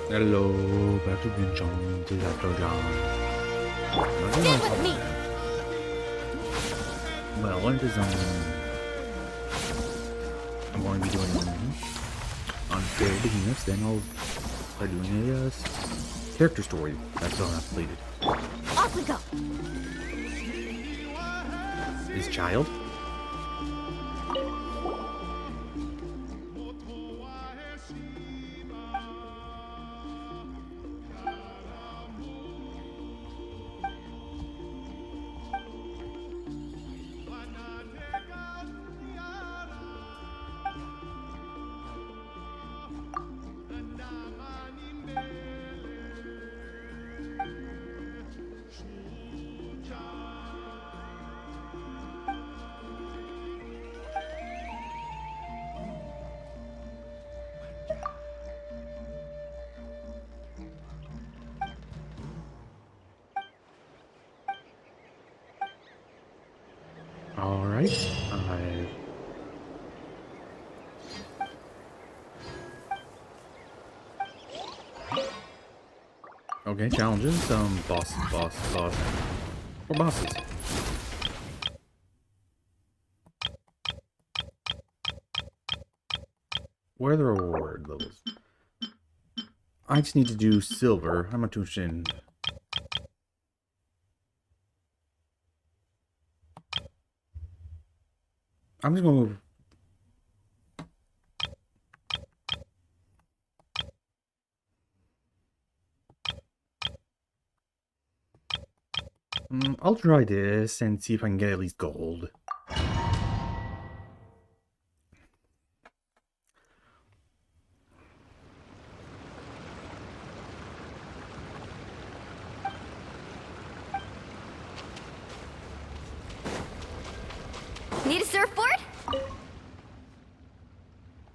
Hello, back to Genshin. This is After John. Stand with me. Well, what is I'm going to be doing unfair behemoths, then I'll start doing a character story. That's all I've completed. Off we go. His child? Alright, okay, challenges, boss. Or bosses. Where are the reward levels? I just need to do silver. I'm not too interested in... I'm just going to... I'll try this and see if I can get at least gold. Need a surfboard?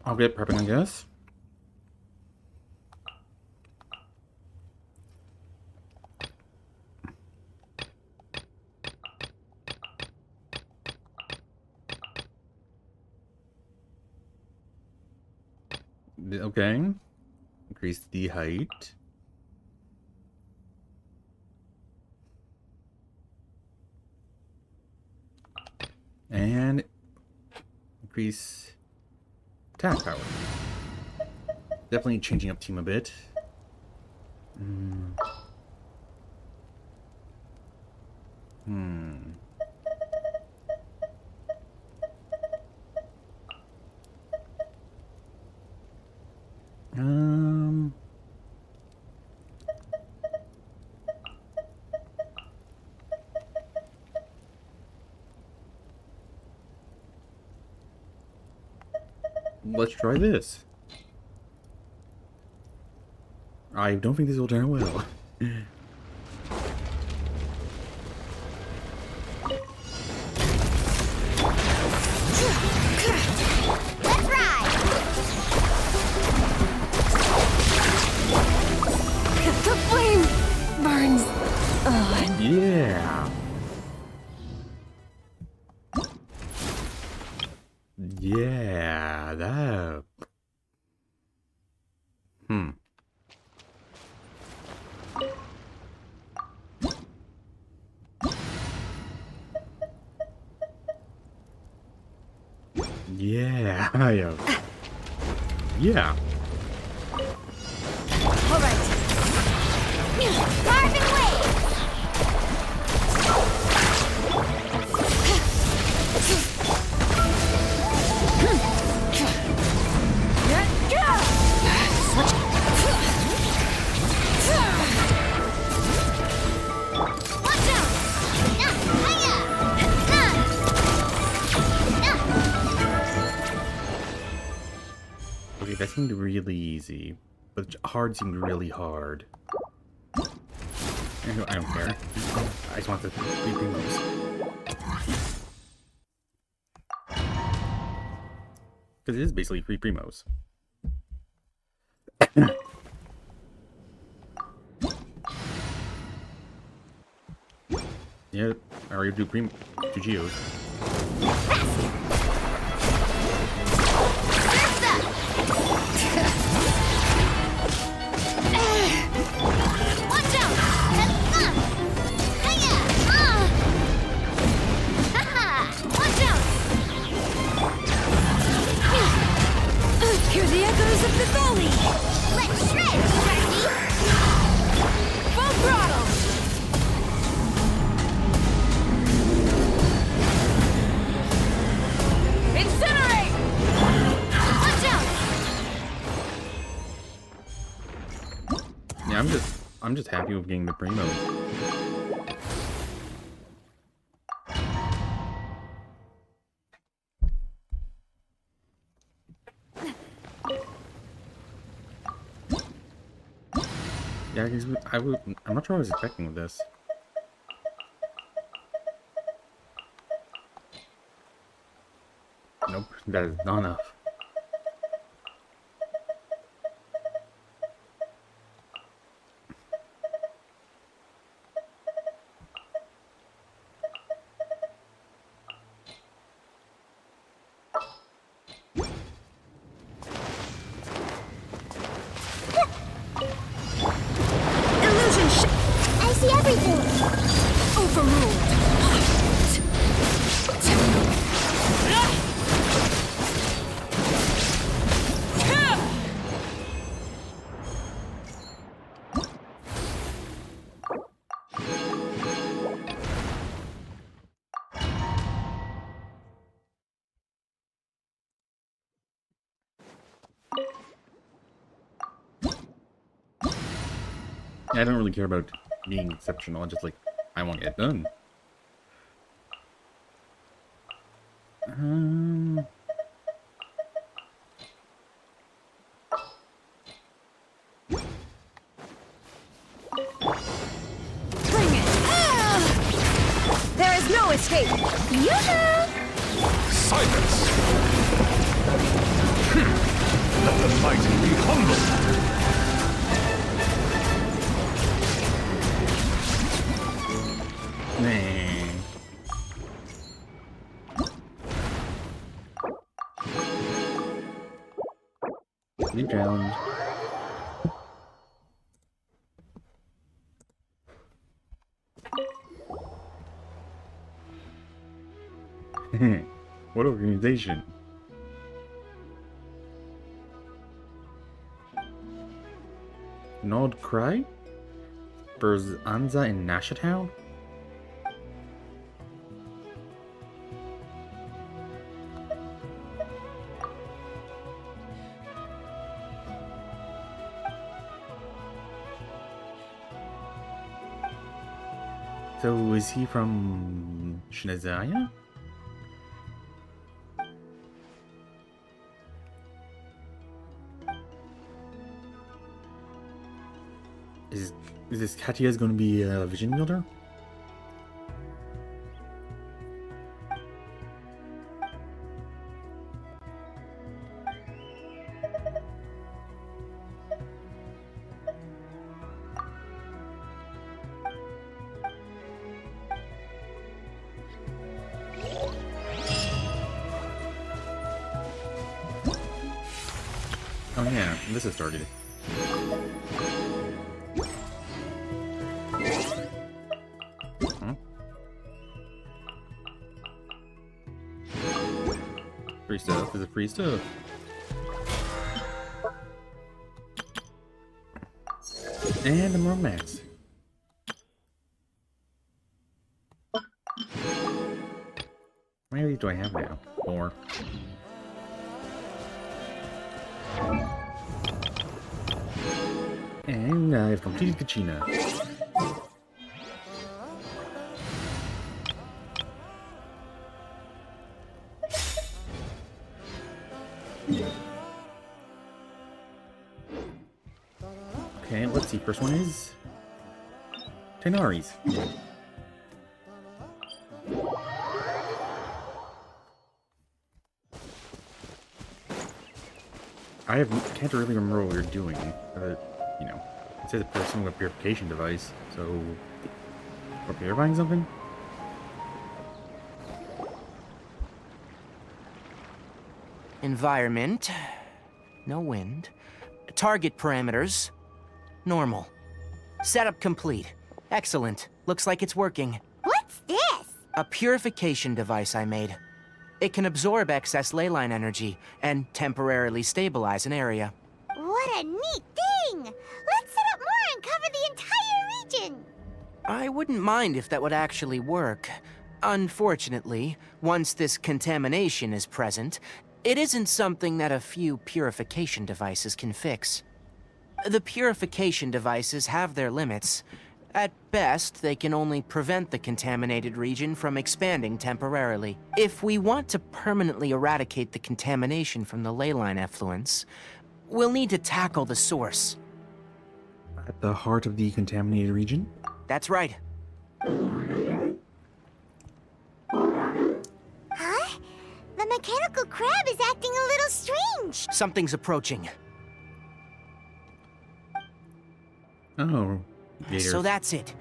I'll get prepping, I guess. Okay. Increase the height. And increase attack power. Definitely changing up team a bit. Let's try this. I don't think this will turn out well. Let's ride. The flame burns. Yeah. Yeah, that... Yeah, yeah. All right. Carving away. Okay, that seemed really easy, but hard seemed really hard. I don't care. I just want the 3 primos. Because it is basically 3 primos. Yeah, I already do 2 Geos. Powers of Thali! Let's shred, Shreddy! Full throttle! Incinerate! Watch out! Yeah, I'm just happy with getting the primo. Yeah, I'm not sure what I was expecting with this. Nope, that is not enough. I see everything! Overruled! I don't really care about being exceptional, just like, I want to get done. Bring it! There is no escape! Yoo-hoo! Silence! Let the mighty be humble! Nah. New challenge. What organization? Nord Cry? Berzanza in Nashatown? So is he from Shinazaya? Is this Katya's going to be a vision wielder? Oh yeah, this has started. Huh? Free stuff? Is it free stuff? And a romance. How many of these do I have now? 4. And I've completed Kachina. Okay, let's see. First one is Tighnari's. Can't really remember what we were doing. You know, it says pursuing a purification device, so we're purifying something? Environment. No wind. Target parameters. Normal. Setup complete. Excellent. Looks like it's working. What's this? A purification device I made. It can absorb excess ley line energy and temporarily stabilize an area. What a neat thing! Let's set up more and cover the entire region! I wouldn't mind if that would actually work. Unfortunately, once this contamination is present, it isn't something that a few purification devices can fix. The purification devices have their limits. At best, they can only prevent the contaminated region from expanding temporarily. If we want to permanently eradicate the contamination from the leyline effluence, we'll need to tackle the source. At the heart of the contaminated region? That's right. Huh? The mechanical crab is acting a little strange. Something's approaching. Oh. Gators. So that's it.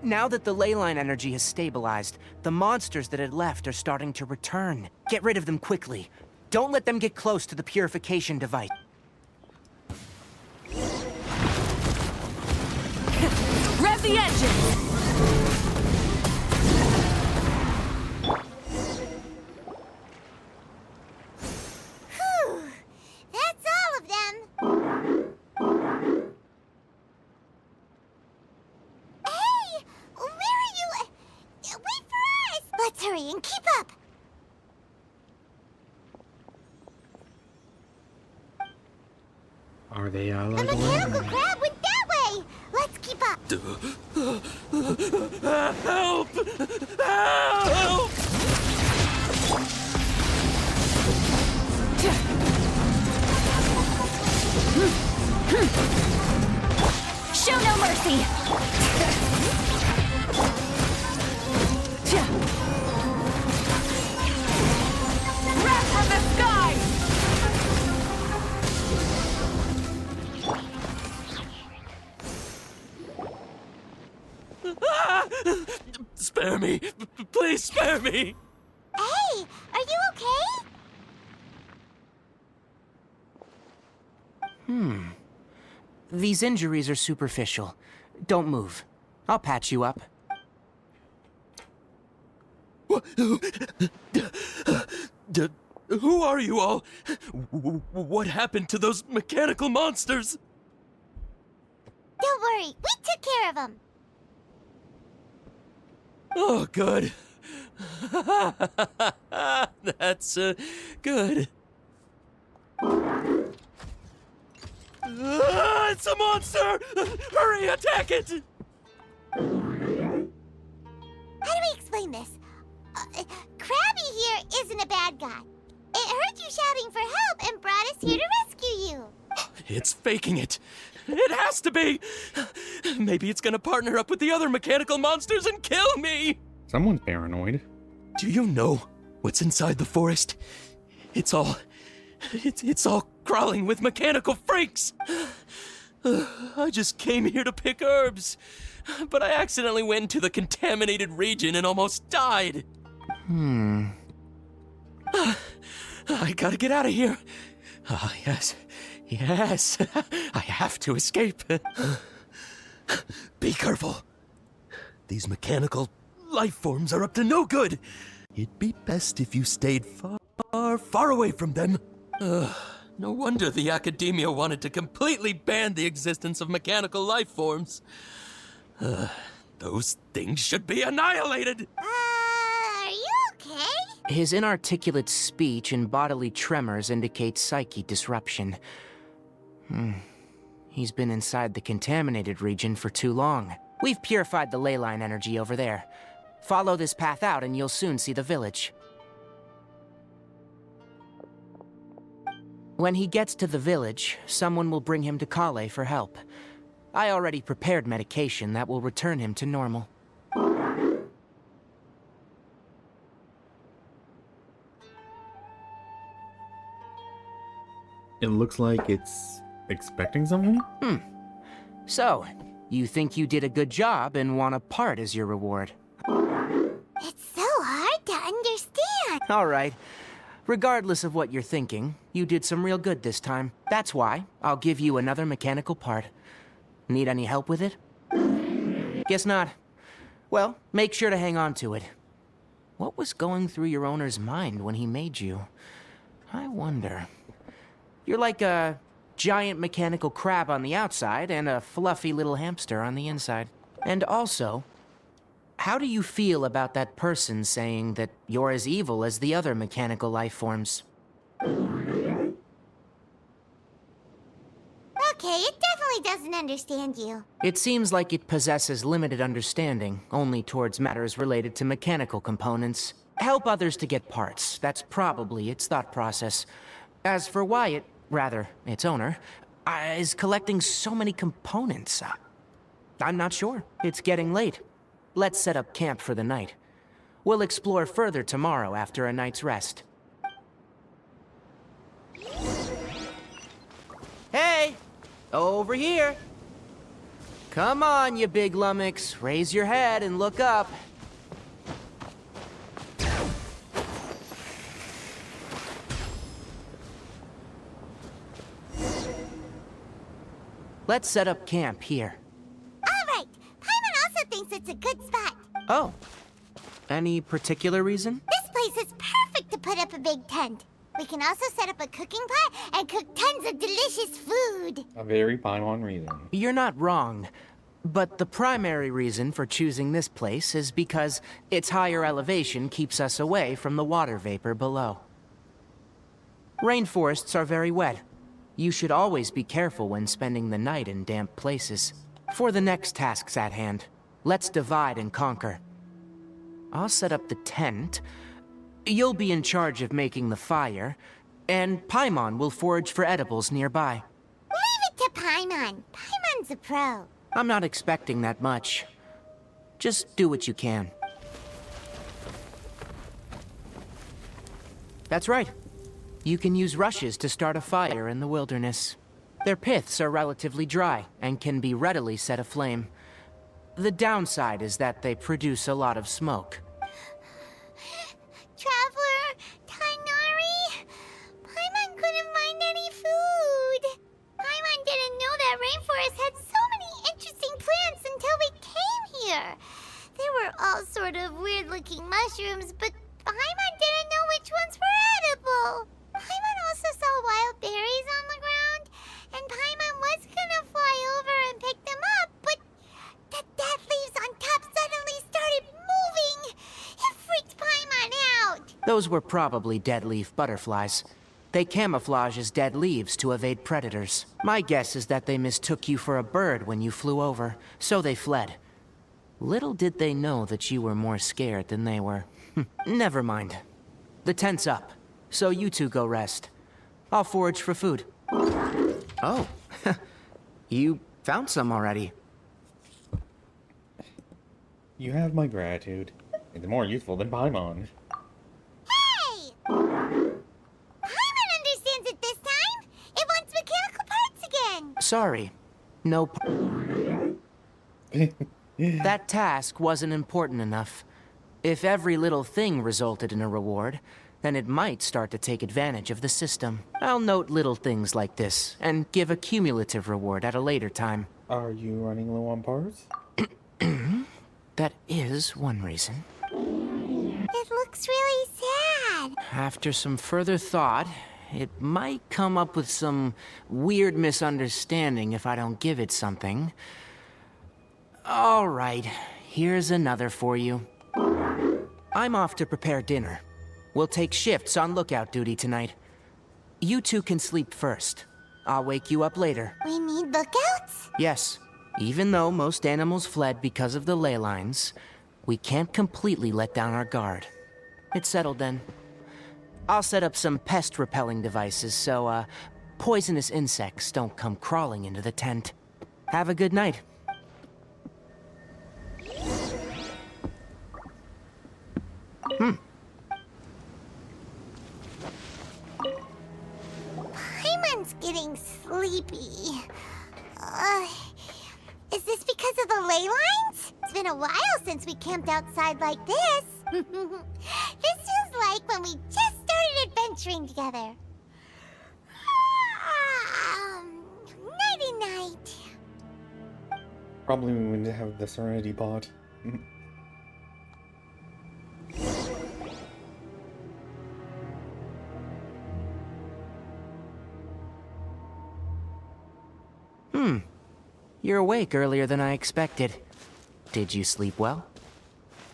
Now that the leyline energy has stabilized, the monsters that had left are starting to return. Get rid of them quickly. Don't let them get close to the purification device. Rev the engine! Whew! That's all of them! Hey! Where are you? Wait for us! Let's hurry and keep up! Are they The allied? mechanical crab went that way! Let's keep up! Help! Help! Show no mercy! Wrath from the sky! Spare me! Please spare me! Hey, are you okay? These injuries are superficial. Don't move. I'll patch you up. Who are you all? What happened to those mechanical monsters? Don't worry, we took care of them. Oh, good. That's good. It's a monster! Hurry, attack it! How do we explain this? Krabby here isn't a bad guy. It heard you shouting for help and brought us here to rescue you. It's faking it. It has to be. Maybe it's gonna partner up with the other mechanical monsters and kill me. Someone's paranoid. Do you know what's inside the forest? It's all crawling with mechanical freaks. I just came here to pick herbs, but I accidentally went into the contaminated region and almost died. I gotta get out of here. Ah, yes. Yes. I have to escape. Be careful. These mechanical life forms are up to no good. It'd be best if you stayed far away from them. No wonder the academia wanted to completely ban the existence of mechanical life forms. Those things should be annihilated. Are you okay? His inarticulate speech and bodily tremors indicate psyche disruption. He's been inside the contaminated region for too long. We've purified the leyline energy over there. Follow this path out and you'll soon see the village. When he gets to the village, someone will bring him to Kale for help. I already prepared medication that will return him to normal. It looks like it's expecting something? So, you think you did a good job and want a part as your reward? It's so hard to understand. All right. Regardless of what you're thinking, you did some real good this time. That's why I'll give you another mechanical part. Need any help with it? Guess not. Well, make sure to hang on to it. What was going through your owner's mind when he made you? I wonder. You're like a giant mechanical crab on the outside and a fluffy little hamster on the inside. And also, how do you feel about that person saying that you're as evil as the other mechanical life forms? Okay, it definitely doesn't understand you. It seems like it possesses limited understanding, only towards matters related to mechanical components. Help others to get parts. That's probably its thought process. As for why it, rather, its owner, is collecting so many components, I'm not sure. It's getting late. Let's set up camp for the night. We'll explore further tomorrow after a night's rest. Hey! Over here! Come on, you big lummox. Raise your head and look up. Let's set up camp here. All right. Paimon also thinks it's a good spot. Oh. Any particular reason? This place is perfect to put up a big tent. We can also set up a cooking pot and cook tons of delicious food. A very Paimon reason. You're not wrong. But the primary reason for choosing this place is because its higher elevation keeps us away from the water vapor below. Rainforests are very wet. You should always be careful when spending the night in damp places. For the next tasks at hand, let's divide and conquer. I'll set up the tent. You'll be in charge of making the fire, and Paimon will forage for edibles nearby. Leave it to Paimon. Paimon's a pro. I'm not expecting that much. Just do what you can. That's right. You can use rushes to start a fire in the wilderness. Their piths are relatively dry and can be readily set aflame. The downside is that they produce a lot of smoke. Traveler, Tighnari, Paimon couldn't find any food. Paimon didn't know that rainforest had so many interesting plants until we came here. They were all sort of weird-looking mushrooms, but Paimon didn't know which ones were edible. Paimon also saw wild berries on the ground, and Paimon was gonna fly over and pick them up, but the dead leaves on top suddenly started moving. It freaked Paimon out. Those were probably dead leaf butterflies. They camouflage as dead leaves to evade predators. My guess is that they mistook you for a bird when you flew over, so they fled. Little did they know that you were more scared than they were. Never mind. The tent's up, so you two go rest. I'll forage for food. Oh, you found some already. You have my gratitude. It's more useful than Paimon. Hey! Paimon understands it this time. It wants mechanical parts again. Sorry. No. That task wasn't important enough. If every little thing resulted in a reward, then it might start to take advantage of the system. I'll note little things like this, and give a cumulative reward at a later time. Are you running low on parts? That is one reason. It looks really sad. After some further thought, it might come up with some weird misunderstanding if I don't give it something. All right, here's another for you. I'm off to prepare dinner. We'll take shifts on lookout duty tonight. You two can sleep first. I'll wake you up later. We need lookouts? Yes, even though most animals fled because of the ley lines, we can't completely let down our guard. It's settled then. I'll set up some pest-repelling devices so, poisonous insects don't come crawling into the tent. Have a good night. Paimon's getting sleepy. Is this because of the ley lines? It's been a while since we camped outside like this. This is like when we just started adventuring together. Nighty-night. Probably we would have the Serenity Pod. You're awake earlier than I expected. Did you sleep well?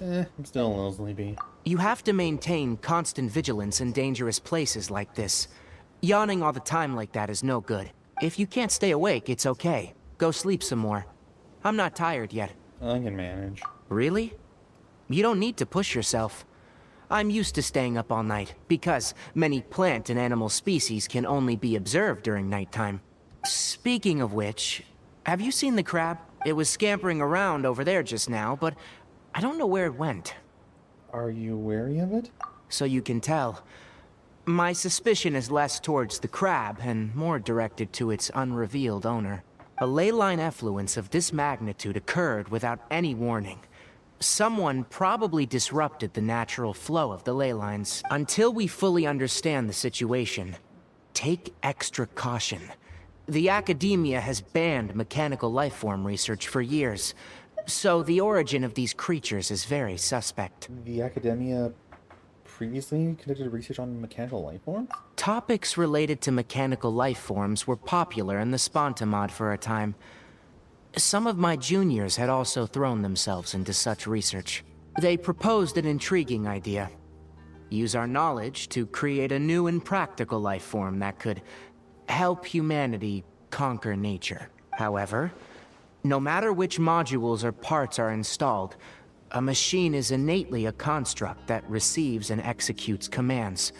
I'm still a little sleepy. You have to maintain constant vigilance in dangerous places like this. Yawning all the time like that is no good. If you can't stay awake, it's okay. Go sleep some more. I'm not tired yet. I can manage. Really? You don't need to push yourself. I'm used to staying up all night, because many plant and animal species can only be observed during nighttime. Speaking of which, have you seen the crab? It was scampering around over there just now, but I don't know where it went. Are you wary of it? So you can tell. My suspicion is less towards the crab and more directed to its unrevealed owner. A ley line effluence of this magnitude occurred without any warning. Someone probably disrupted the natural flow of the ley lines. Until we fully understand the situation, take extra caution. The academia has banned mechanical lifeform research for years, so the origin of these creatures is very suspect. The academia previously conducted research on mechanical lifeforms? Topics related to mechanical lifeforms were popular in the Spontamod for a time. Some of my juniors had also thrown themselves into such research. They proposed an intriguing idea. Use our knowledge to create a new and practical lifeform that could help humanity conquer nature. However, no matter which modules or parts are installed, a machine is innately a construct that receives and executes commands.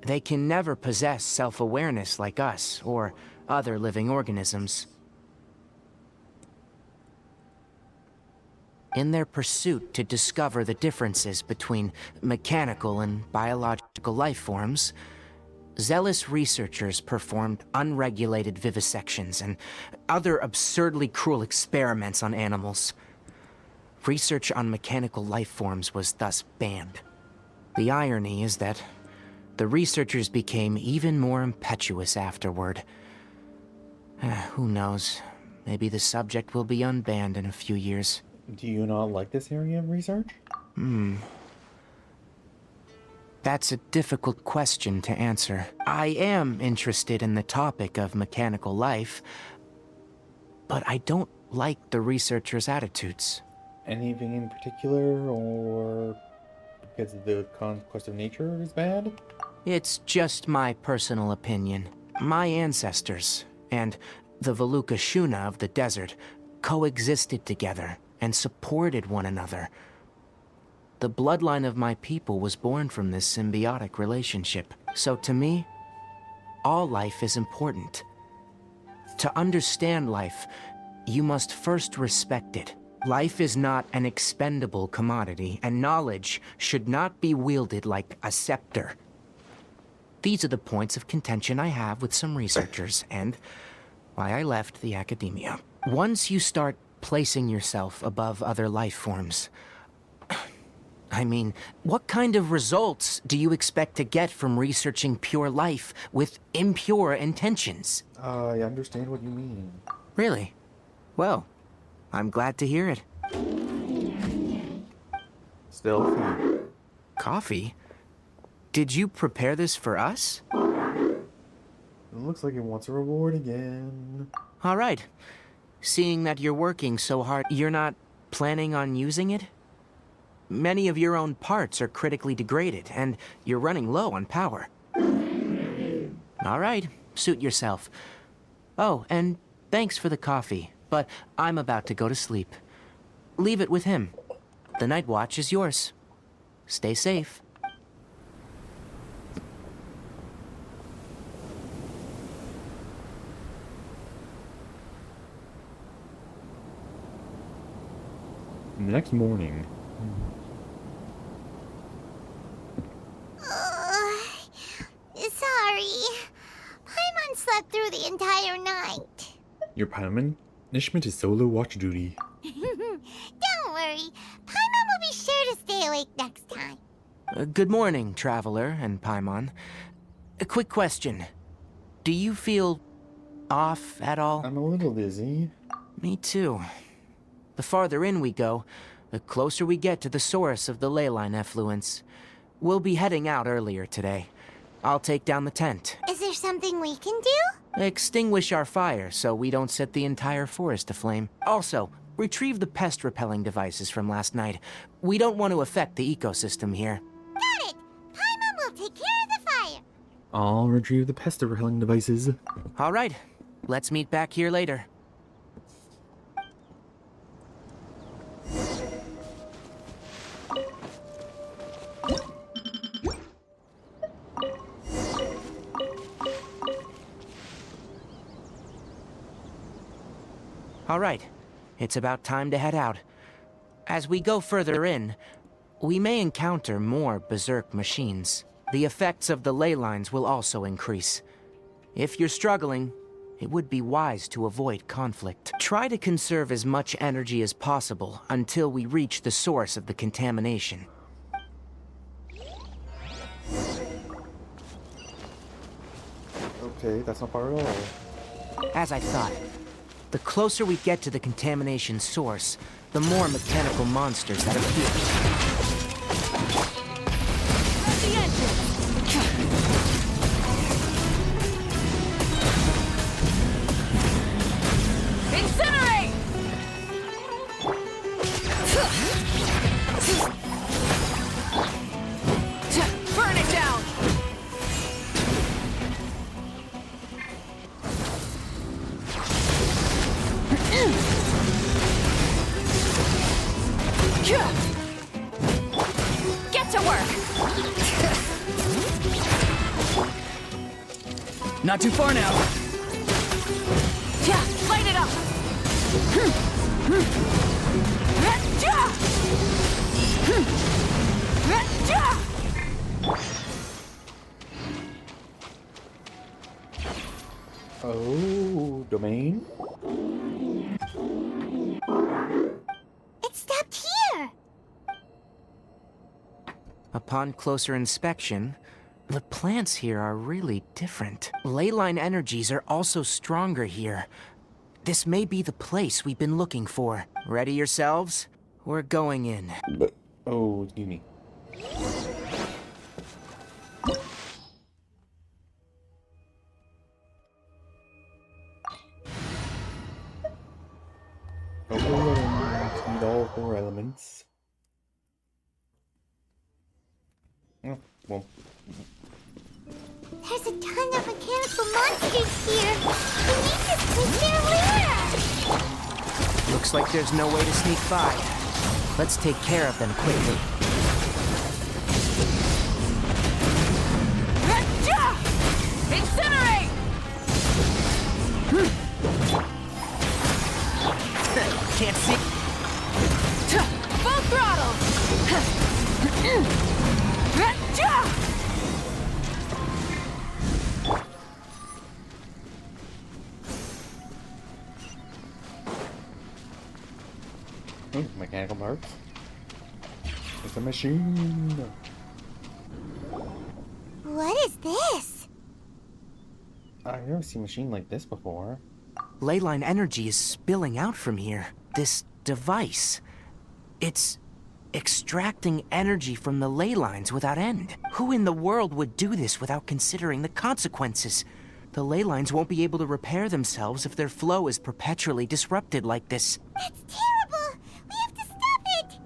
They can never possess self-awareness like us or other living organisms. In their pursuit to discover the differences between mechanical and biological life forms, zealous researchers performed unregulated vivisections and other absurdly cruel experiments on animals. Research on mechanical life forms was thus banned. The irony is that the researchers became even more impetuous afterward. Who knows? Maybe the subject will be unbanned in a few years. Do you not like this area of research? That's a difficult question to answer. I am interested in the topic of mechanical life, but I don't like the researchers' attitudes. Anything in particular, or because the conquest of nature is bad? It's just my personal opinion. My ancestors and the Veluca Shuna of the desert coexisted together and supported one another. The bloodline of my people was born from this symbiotic relationship. So to me, all life is important. To understand life, you must first respect it. Life is not an expendable commodity, and knowledge should not be wielded like a scepter. These are the points of contention I have with some researchers, and why I left the academia. Once you start placing yourself above other life forms, I mean, what kind of results do you expect to get from researching pure life with impure intentions? I understand what you mean. Really? Well, I'm glad to hear it. Still, Coffee? Did you prepare this for us? it looks like it wants a reward again. All right. Seeing that you're working so hard, you're not planning on using it? Many of your own parts are critically degraded, and you're running low on power. All right, suit yourself. Oh, and thanks for the coffee, but I'm about to go to sleep. Leave it with him. The night watch is yours. Stay safe. The next morning, Sorry. Paimon slept through the entire night. your Paimon, Nishma is solo watch duty. Don't worry. Paimon will be sure to stay awake next time. Good morning, Traveler and Paimon. A quick question. Do you feel off at all? I'm a little dizzy. Me too. The farther in we go, the closer we get to the source of the ley line effluence. We'll be heading out earlier today. I'll take down the tent. Is there something we can do? Extinguish our fire so we don't set the entire forest aflame. Also, retrieve the pest repelling devices from last night. We don't want to affect the ecosystem here. Got it! Paimon will take care of the fire. I'll retrieve the pest repelling devices. All right, let's meet back here later. All right, it's about time to head out. As we go further in, we may encounter more berserk machines. The effects of the ley lines will also increase. If you're struggling, it would be wise to avoid conflict. Try to conserve as much energy as possible until we reach the source of the contamination. Okay, that's not far at all. As I thought, the closer we get to the contamination source, the more mechanical monsters that appear. The entrance! Incinerate! Burn it down! Get to work! Not too far now. Light it up! Oh, domain? It stopped here! Upon closer inspection, the plants here are really different. Ley line energies are also stronger here. This may be the place we've been looking for. Ready yourselves? We're going in. But, oh, excuse me. Okay, need all 4 elements. Oh, well. There's a ton of mechanical monsters here! We need to take their lair! Looks like there's no way to sneak by. Let's take care of them quickly. Incinerate! Can't see. Full throttle! Oh, mechanical parts. It's a machine. What is this? I've never seen a machine like this before. Ley line energy is spilling out from here. This device. It's extracting energy from the ley lines without end. Who in the world would do this without considering the consequences? The ley lines won't be able to repair themselves if their flow is perpetually disrupted like this. That's terrible! We have to stop it!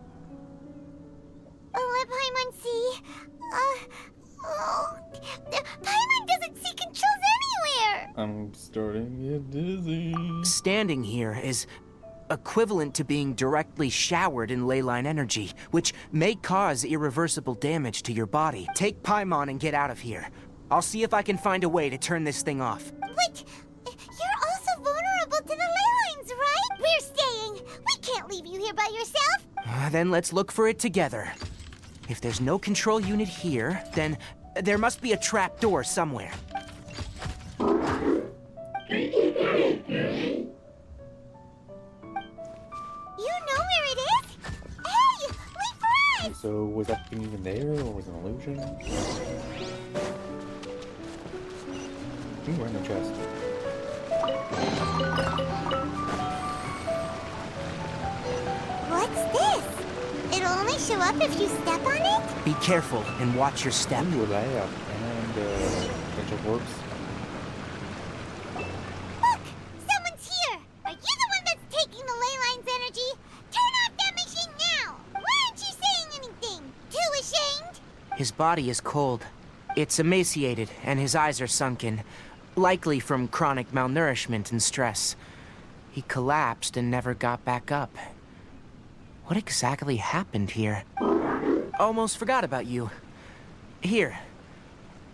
Let Paimon see. Paimon doesn't see controls anywhere! I'm starting to get dizzy. Standing here is equivalent to being directly showered in ley line energy, which may cause irreversible damage to your body. Take Paimon and get out of here. I'll see if I can find a way to turn this thing off. But you're also vulnerable to the ley lines, right? We're staying. We can't leave you here by yourself. Then let's look for it together. If there's no control unit here, then there must be a trap door somewhere. You know where it is? Hey, wait for us! So, was that thing even there, or was it an illusion? Ooh, random chest. What's this? It'll only show up if you step on it? Be careful and watch your step. Ooh, a lab and potential corpse. His body is cold. It's emaciated, and his eyes are sunken, likely from chronic malnourishment and stress. He collapsed and never got back up. What exactly happened here? Almost forgot about you. Here.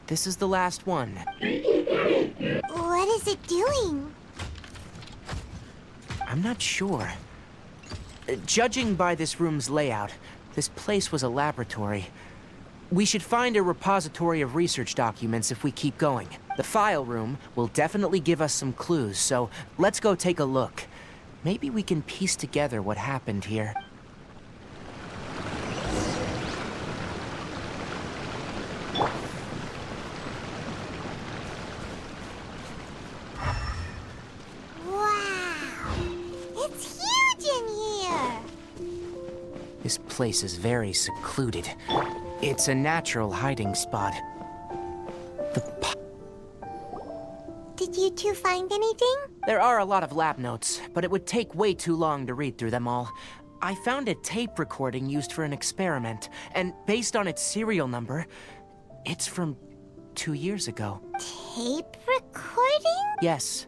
This is the last one. What is it doing? I'm not sure. Judging by this room's layout, this place was a laboratory. We should find a repository of research documents if we keep going. The file room will definitely give us some clues, so let's go take a look. Maybe we can piece together what happened here. Wow! It's huge in here! This place is very secluded. It's a natural hiding spot. Did you two find anything? There are a lot of lab notes, but it would take way too long to read through them all. I found a tape recording used for an experiment, and based on its serial number, it's from 2 years ago. Tape recording? Yes.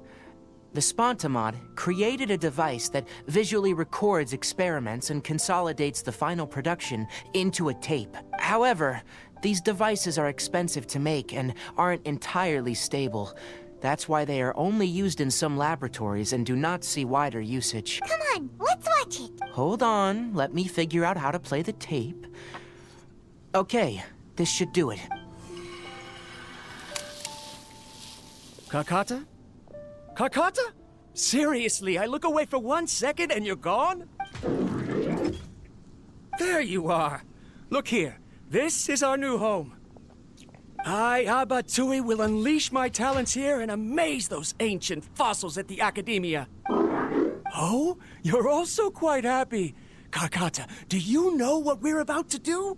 The Spontamod created a device that visually records experiments and consolidates the final production into a tape. However, these devices are expensive to make and aren't entirely stable. That's why they are only used in some laboratories and do not see wider usage. Come on, let's watch it. Hold on, let me figure out how to play the tape. Okay, this should do it. Carcata? Carcata? Seriously, I look away for 1 second and you're gone? There you are. Look here. This is our new home. I, Abatui, will unleash my talents here and amaze those ancient fossils at the Academia. Oh, you're also quite happy. Carcata, do you know what we're about to do?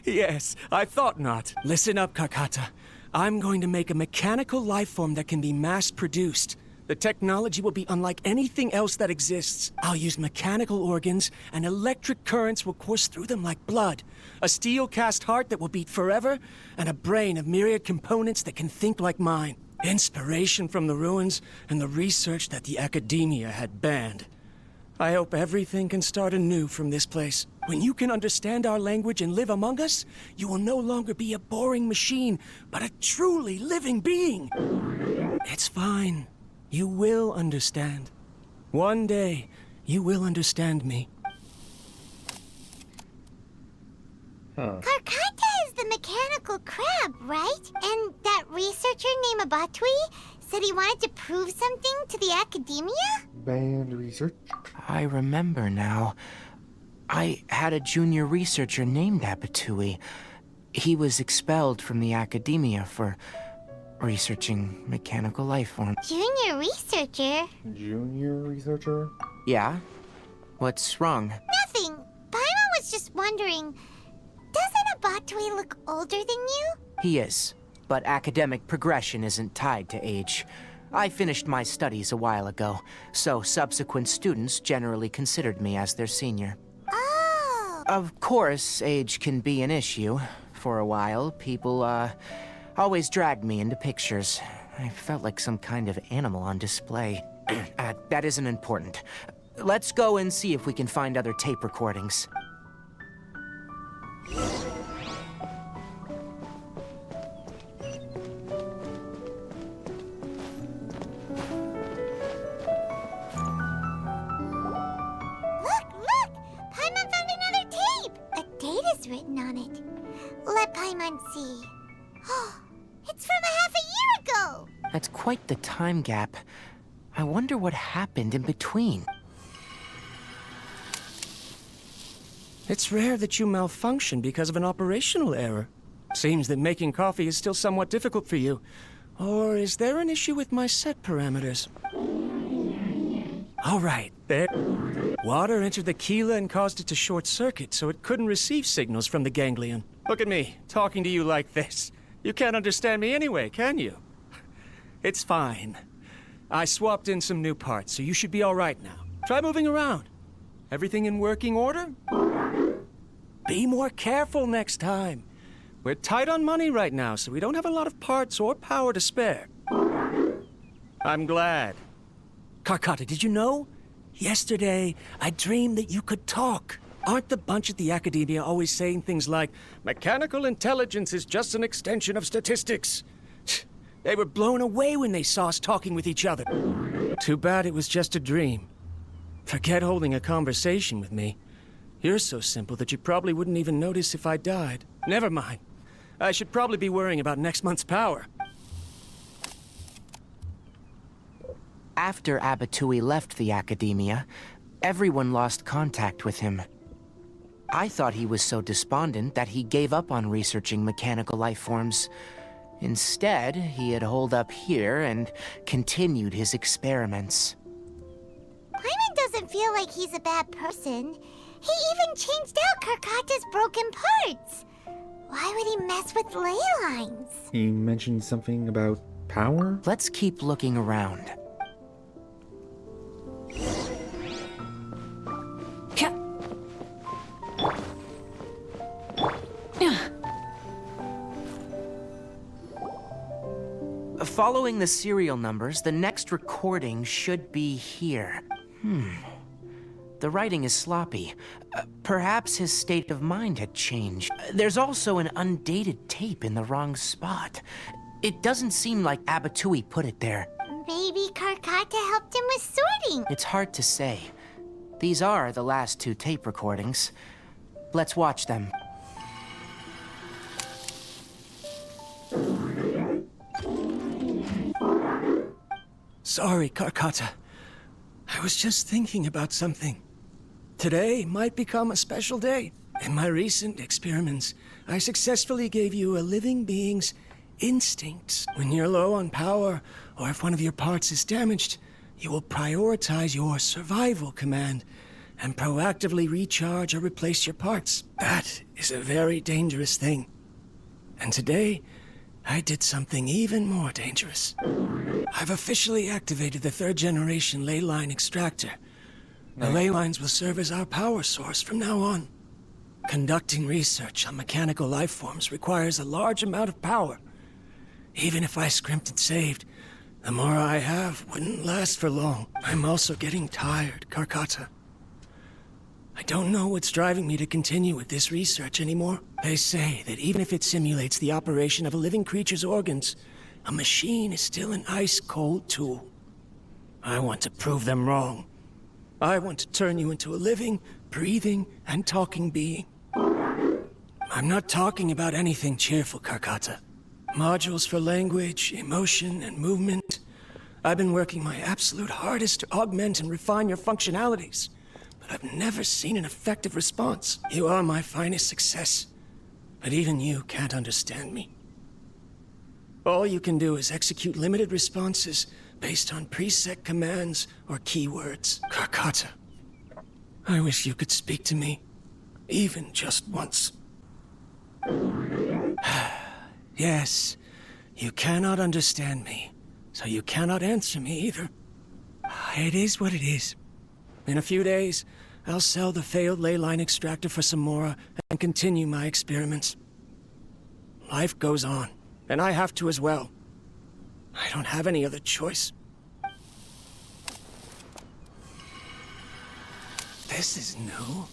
Yes, I thought not. Listen up, Carcata. I'm going to make a mechanical life form that can be mass-produced. The technology will be unlike anything else that exists. I'll use mechanical organs, and electric currents will course through them like blood. A steel-cast heart that will beat forever, and a brain of myriad components that can think like mine. Inspiration from the ruins, and the research that the Academia had banned. I hope everything can start anew from this place. When you can understand our language and live among us, you will no longer be a boring machine, but a truly living being. It's fine. You will understand. One day, you will understand me. Carcata is the mechanical crab, right? And that researcher named Abatui said he wanted to prove something to the Academia? Banned research. I remember now. I had a junior researcher named Abatui. He was expelled from the Academia for researching mechanical life forms. Junior researcher? Junior researcher? Yeah? What's wrong? Nothing. Paimon was just wondering, doesn't Abatui look older than you? He is, but academic progression isn't tied to age. I finished my studies a while ago, so subsequent students generally considered me as their senior. Oh. Of course, age can be an issue. For a while, people, always dragged me into pictures. I felt like some kind of animal on display. That isn't important. Let's go and see if we can find other tape recordings. Look! Paimon found another tape! A date is written on it. Let Paimon see. Oh, it's from a half a year ago! That's quite the time gap. I wonder what happened in between. It's rare that you malfunction because of an operational error. Seems that making coffee is still somewhat difficult for you. Or is there an issue with my set parameters? All right, there. Water entered the Keela and caused it to short circuit, so it couldn't receive signals from the ganglion. Look at me, talking to you like this. You can't understand me anyway, can you? It's fine. I swapped in some new parts, so you should be all right now. Try moving around. Everything in working order? Be more careful next time. We're tight on money right now, so we don't have a lot of parts or power to spare. I'm glad. Karkata, did you know? Yesterday, I dreamed that you could talk. Aren't the bunch at the Academia always saying things like, mechanical intelligence is just an extension of statistics? They were blown away when they saw us talking with each other. Too bad it was just a dream. Forget holding a conversation with me. You're so simple that you probably wouldn't even notice if I died. Never mind. I should probably be worrying about next month's power. After Abatui left the Academia, everyone lost contact with him. I thought he was so despondent that he gave up on researching mechanical life forms. Instead, he had holed up here and continued his experiments. Paimon doesn't feel like he's a bad person. He even changed out Karkata's broken parts. Why would he mess with ley lines? He mentioned something about power? Let's keep looking around. Following the serial numbers, the next recording should be here. The writing is sloppy. Perhaps his state of mind had changed. There's also an undated tape in the wrong spot. It doesn't seem like Abatui put it there. Maybe Karkata helped him with sorting. It's hard to say. These are the last two tape recordings. Let's watch them. Sorry, Karkata. I was just thinking about something. Today might become a special day. In my recent experiments, I successfully gave you a living being's instincts. When you're low on power, or if one of your parts is damaged, you will prioritize your survival command and proactively recharge or replace your parts. That is a very dangerous thing. And today, I did something even more dangerous. I've officially activated the third-generation ley line extractor. The ley lines will serve as our power source from now on. Conducting research on mechanical life forms requires a large amount of power. Even if I scrimped and saved, the more I have wouldn't last for long. I'm also getting tired, Karkata. I don't know what's driving me to continue with this research anymore. They say that even if it simulates the operation of a living creature's organs, a machine is still an ice-cold tool. I want to prove them wrong. I want to turn you into a living, breathing, and talking being. I'm not talking about anything cheerful, Karkata. Modules for language, emotion, and movement. I've been working my absolute hardest to augment and refine your functionalities. I've never seen an effective response. You are my finest success, but even you can't understand me. All you can do is execute limited responses based on preset commands or keywords. Karkata, I wish you could speak to me, even just once. Yes, you cannot understand me, so you cannot answer me either. It is what it is. In a few days, I'll sell the failed ley line extractor for some more and continue my experiments. Life goes on, and I have to as well. I don't have any other choice. This is new.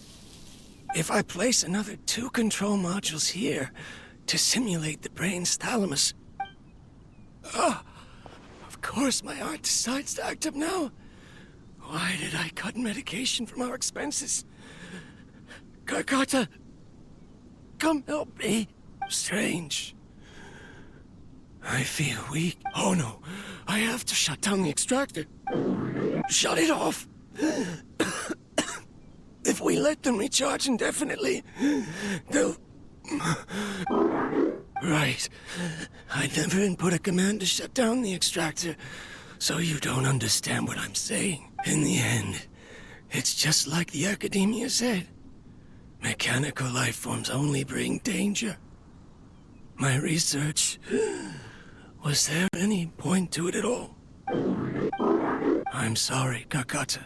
If I place another 2 control modules here to simulate the brain's thalamus... of course my heart decides to act up now. Why did I cut medication from our expenses? Karkata, come help me. Strange. I feel weak. Oh no, I have to shut down the extractor. Shut it off. If we let them recharge indefinitely, they'll... Right. I never input a command to shut down the extractor, so you don't understand what I'm saying. In the end, it's just like the Academia said. Mechanical life forms only bring danger. My research... Was there any point to it at all? I'm sorry, Karkata.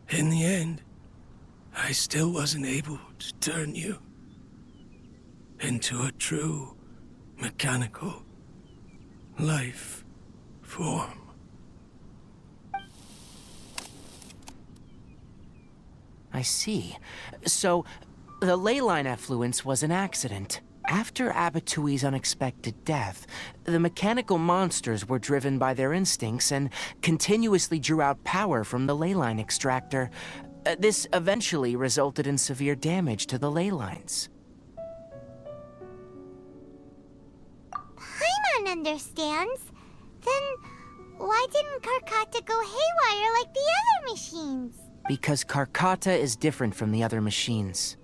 In the end, I still wasn't able to turn you into a true mechanical life form. I see. So, the ley line effluence was an accident. After Abatui's unexpected death, the mechanical monsters were driven by their instincts and continuously drew out power from the ley line extractor. This eventually resulted in severe damage to the ley lines. Paimon understands. Then why didn't Karkata go haywire like the other machines? Because Karkata is different from the other machines.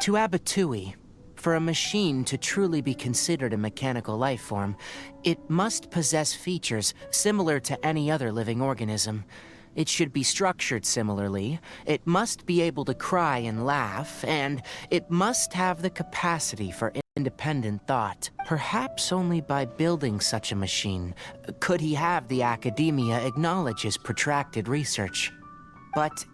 To Abatui, for a machine to truly be considered a mechanical life form, it must possess features similar to any other living organism. It should be structured similarly, it must be able to cry and laugh, and it must have the capacity for independent thought. Perhaps only by building such a machine could he have the academia acknowledge his protracted research. But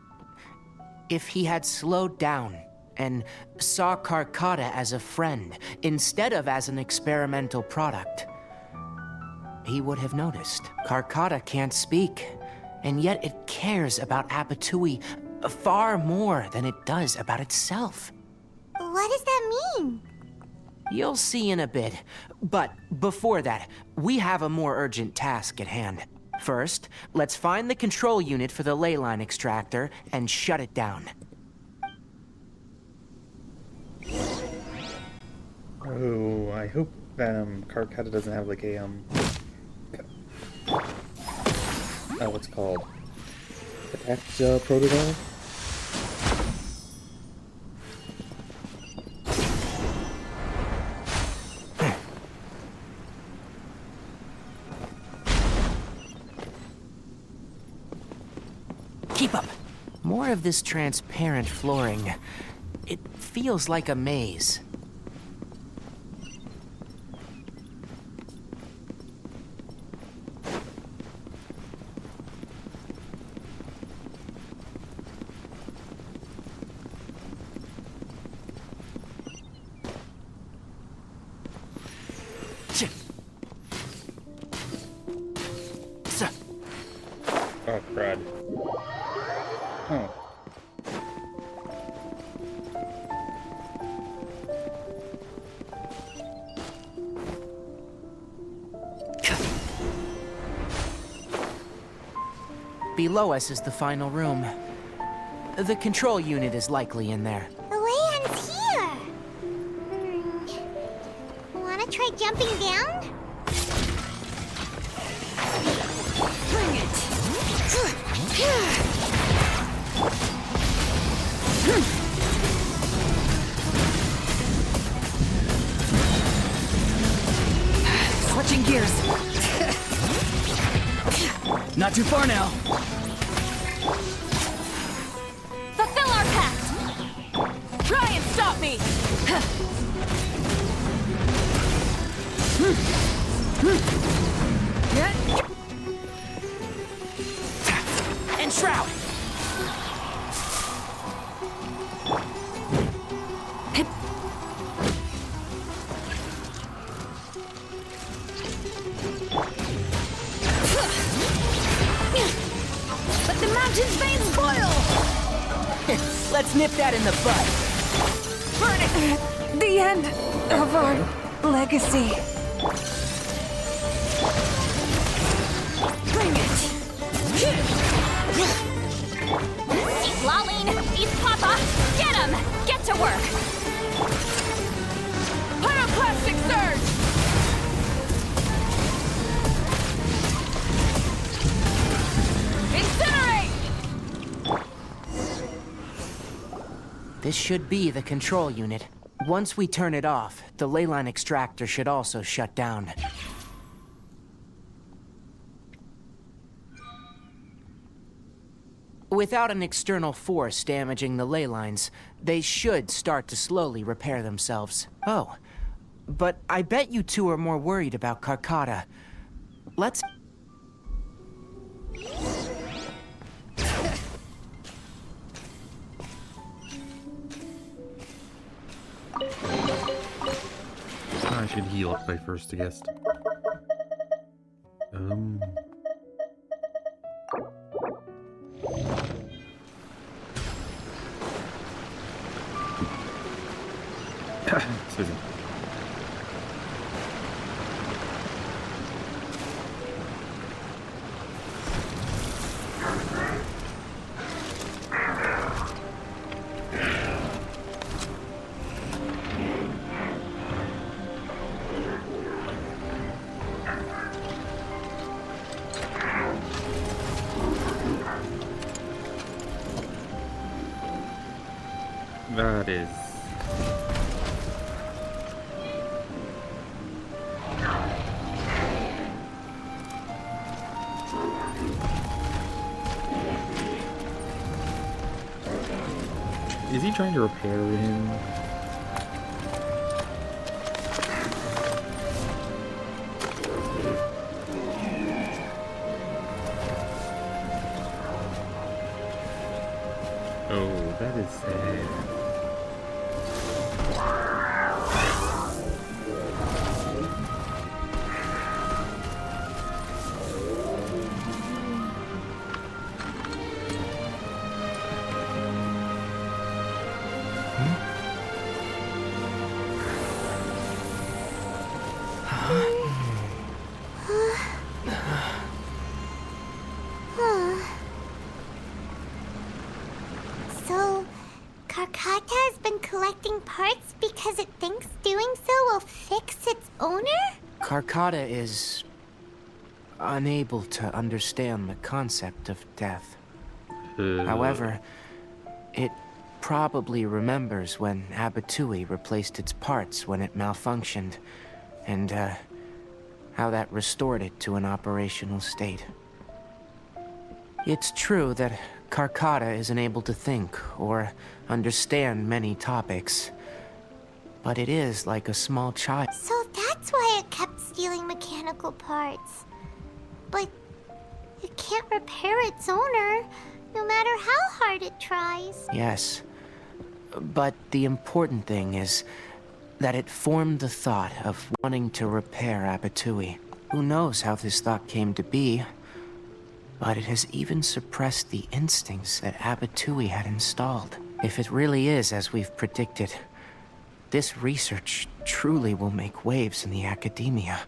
if he had slowed down and saw Karkata as a friend instead of as an experimental product, he would have noticed. Karkata can't speak, and yet it cares about Abatui far more than it does about itself. What does that mean? You'll see in a bit, but before that, we have a more urgent task at hand. First, let's find the control unit for the ley line extractor and shut it down. Oh, I hope that Karkata doesn't have like a what's it called? Attack protocol? Keep up. More of this transparent flooring. It feels like a maze. Oh, crud. Oh. Below us is the final room. The control unit is likely in there. The way ends here. Wanna try jumping down? Bring it. Switching gears. Not too far now. Fulfill our pact. Try and stop me. Enshroud! Let the mountain's veins boil! Let's nip that in the bud. Burn it! The end of our legacy. Bring it! Lolene, East Papa, get him! Get to work! Pyroclastic surge! Incinerate! This should be the control unit. Once we turn it off, the ley line extractor should also shut down. Without an external force damaging the ley lines, they should start to slowly repair themselves. Oh, but I bet you two are more worried about Karkata. Let's... I should heal up by first, I guess. Excuse me. That is... Is he trying to repair him? Oh, that is sad. So, Karkata has been collecting parts because it thinks doing so will fix its owner? Karkata is unable to understand the concept of death. However, it probably remembers when Abatui replaced its parts when it malfunctioned, and how that restored it to an operational state. It's true that Karkata isn't able to think or understand many topics, but it is like a small child. So that's why it kept stealing mechanical parts. But it can't repair its owner, no matter how hard it tries. Yes, but the important thing is that it formed the thought of wanting to repair Abatui. Who knows how this thought came to be, but it has even suppressed the instincts that Abatui had installed. If it really is as we've predicted, this research truly will make waves in the academia.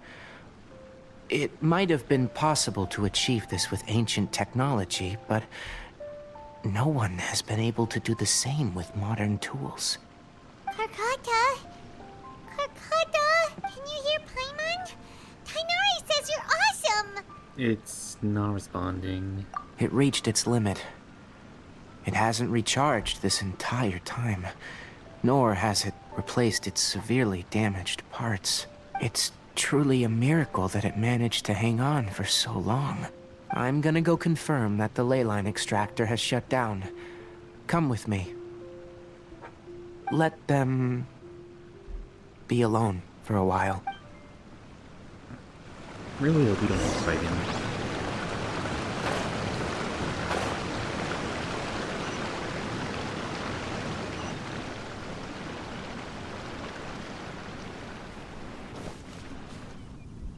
It might have been possible to achieve this with ancient technology, but no one has been able to do the same with modern tools. Karkata? Karkata? Can you hear Paimon? Tighnari says you're awesome! It's not responding. It reached its limit. It hasn't recharged this entire time, nor has it replaced its severely damaged parts. It's truly a miracle that it managed to hang on for so long. I'm gonna go confirm that the leyline extractor has shut down. Come with me. Let them be alone for a while. Really hope we don't have to fight him.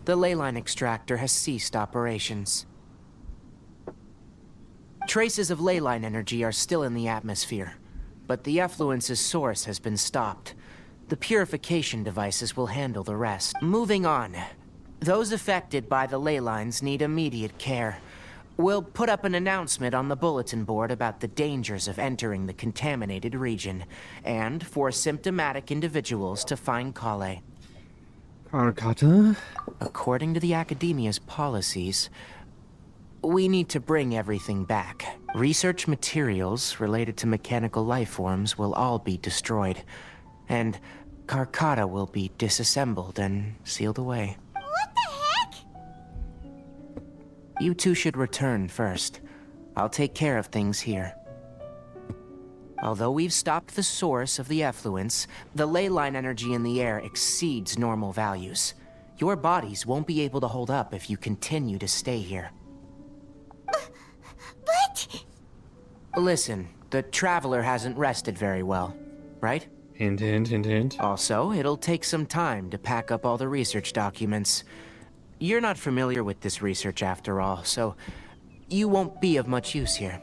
The leyline extractor has ceased operations. Traces of leyline energy are still in the atmosphere, but the effluence's source has been stopped. The purification devices will handle the rest. Moving on. Those affected by the ley lines need immediate care. We'll put up an announcement on the bulletin board about the dangers of entering the contaminated region, and for symptomatic individuals to find Kale. Karkata? According to the Academia's policies, we need to bring everything back. Research materials related to mechanical life forms will all be destroyed, and Karkata will be disassembled and sealed away. What the heck? You two should return first. I'll take care of things here. Although we've stopped the source of the effluence, the ley line energy in the air exceeds normal values. Your bodies won't be able to hold up if you continue to stay here. But... Listen, the Traveler hasn't rested very well, right? Hint, hint, hint, hint. Also, it'll take some time to pack up all the research documents. You're not familiar with this research after all, so you won't be of much use here.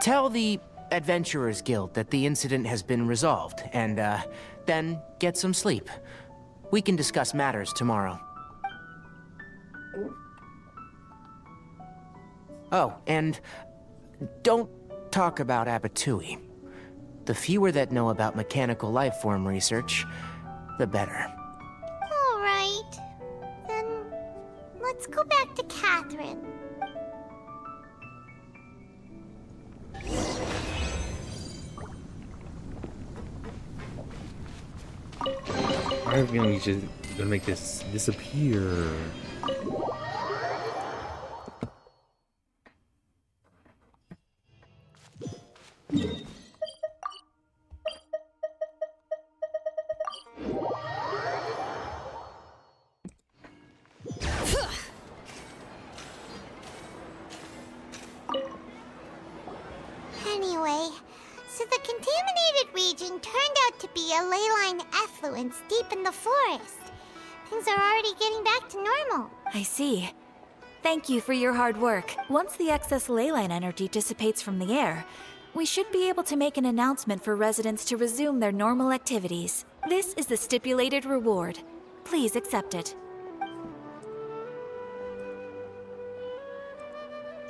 Tell the Adventurers Guild that the incident has been resolved, and then get some sleep. We can discuss matters tomorrow. Oh, and don't talk about Abatui. The fewer that know about mechanical lifeform research, the better. All right. Then let's go back to Catherine. I have a feeling he's just gonna make this disappear. Anyway, so the contaminated region turned out to be a ley line effluence deep in the forest. Things are already getting back to normal. I see. Thank you for your hard work. Once the excess ley line energy dissipates from the air, we should be able to make an announcement for residents to resume their normal activities. This is the stipulated reward. Please accept it.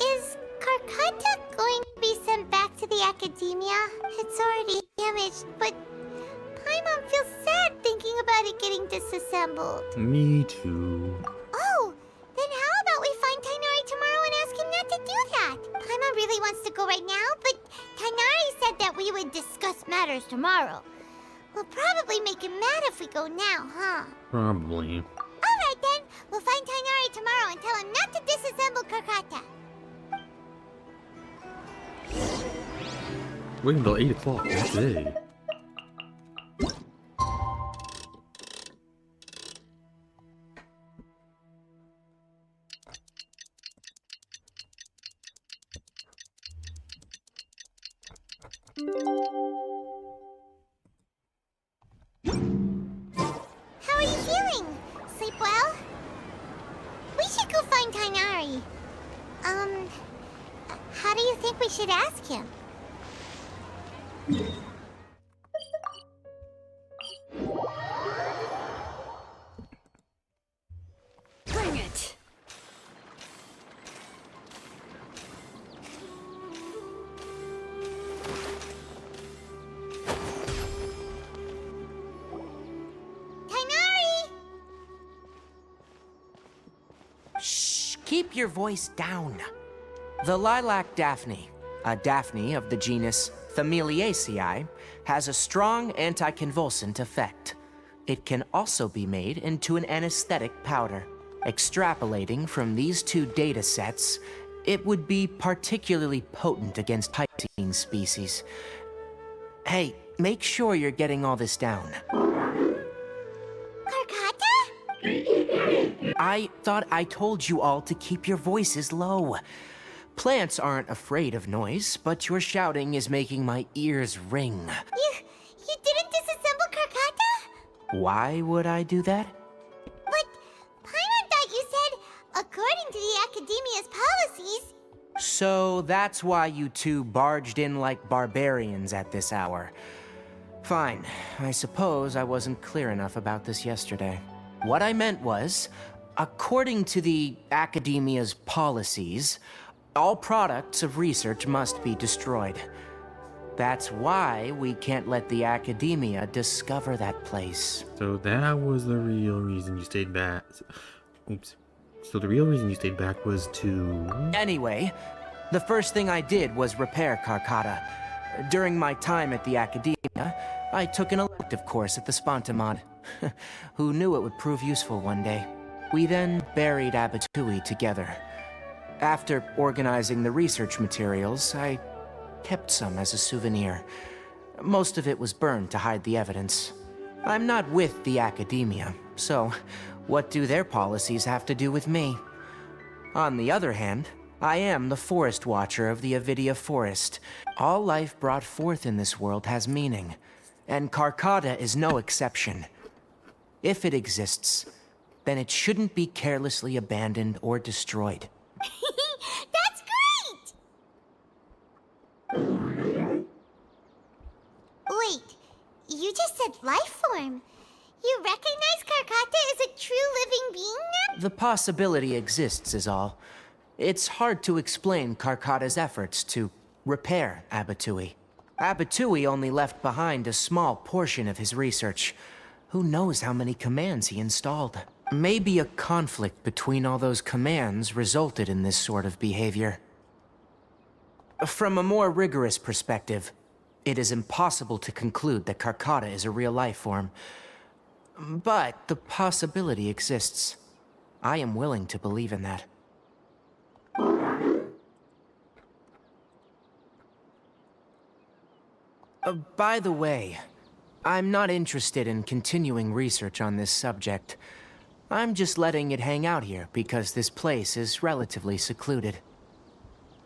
Is Carcata going to be sent back to the academia? It's already damaged, but Paimon feels sad thinking about it getting disassembled. Me too. Oh, then how about we find Tighnari tomorrow and ask him not to do that? Paimon really wants to go right now, but Tighnari said that we would discuss matters tomorrow. We'll probably make him mad if we go now, huh? Probably. Alright then, we'll find Tighnari tomorrow and tell him not to disassemble Carcata. Wait until 8 o'clock today. How are you feeling? Sleep well? We should go find Tighnari. How do you think we should ask him? Bring it! Tighnari! Shh, keep your voice down. The lilac daphne, a daphne of the genus Familiaceae, has a strong anticonvulsant effect. It can also be made into an anesthetic powder. Extrapolating from these two data sets, it would be particularly potent against Piscine species. Hey, make sure you're getting all this down. Carcata? I thought I told you all to keep your voices low. Plants aren't afraid of noise, but your shouting is making my ears ring. You didn't disassemble Carcata? Why would I do that? But Paimon thought you said, according to the Academia's policies... So that's why you two barged in like barbarians at this hour. Fine. I suppose I wasn't clear enough about this yesterday. What I meant was, according to the Academia's policies, all products of research must be destroyed. That's why we can't let the Academia discover that place. So that was the real reason you stayed back. Oops. So the real reason you stayed back was to... Anyway, the first thing I did was repair Carcata. During my time at the Academia, I took an elective course at the Spontamod. Who knew it would prove useful one day? We then buried Abatui together. After organizing the research materials, I kept some as a souvenir. Most of it was burned to hide the evidence. I'm not with the Academia, so what do their policies have to do with me? On the other hand, I am the Forest Watcher of the Avidia Forest. All life brought forth in this world has meaning. and Carcata is no exception. If it exists, then it shouldn't be carelessly abandoned or destroyed. That's great! Wait, you just said life form. You recognize Carcata as a true living being now? The possibility exists is all. It's hard to explain Carcata's efforts to repair Abatui. Abatui only left behind a small portion of his research. Who knows how many commands he installed? Maybe a conflict between all those commands resulted in this sort of behavior. From a more rigorous perspective, it is impossible to conclude that Carcata is a real life form. But the possibility exists. I am willing to believe in that. By the way, I'm not interested in continuing research on this subject. I'm just letting it hang out here because this place is relatively secluded.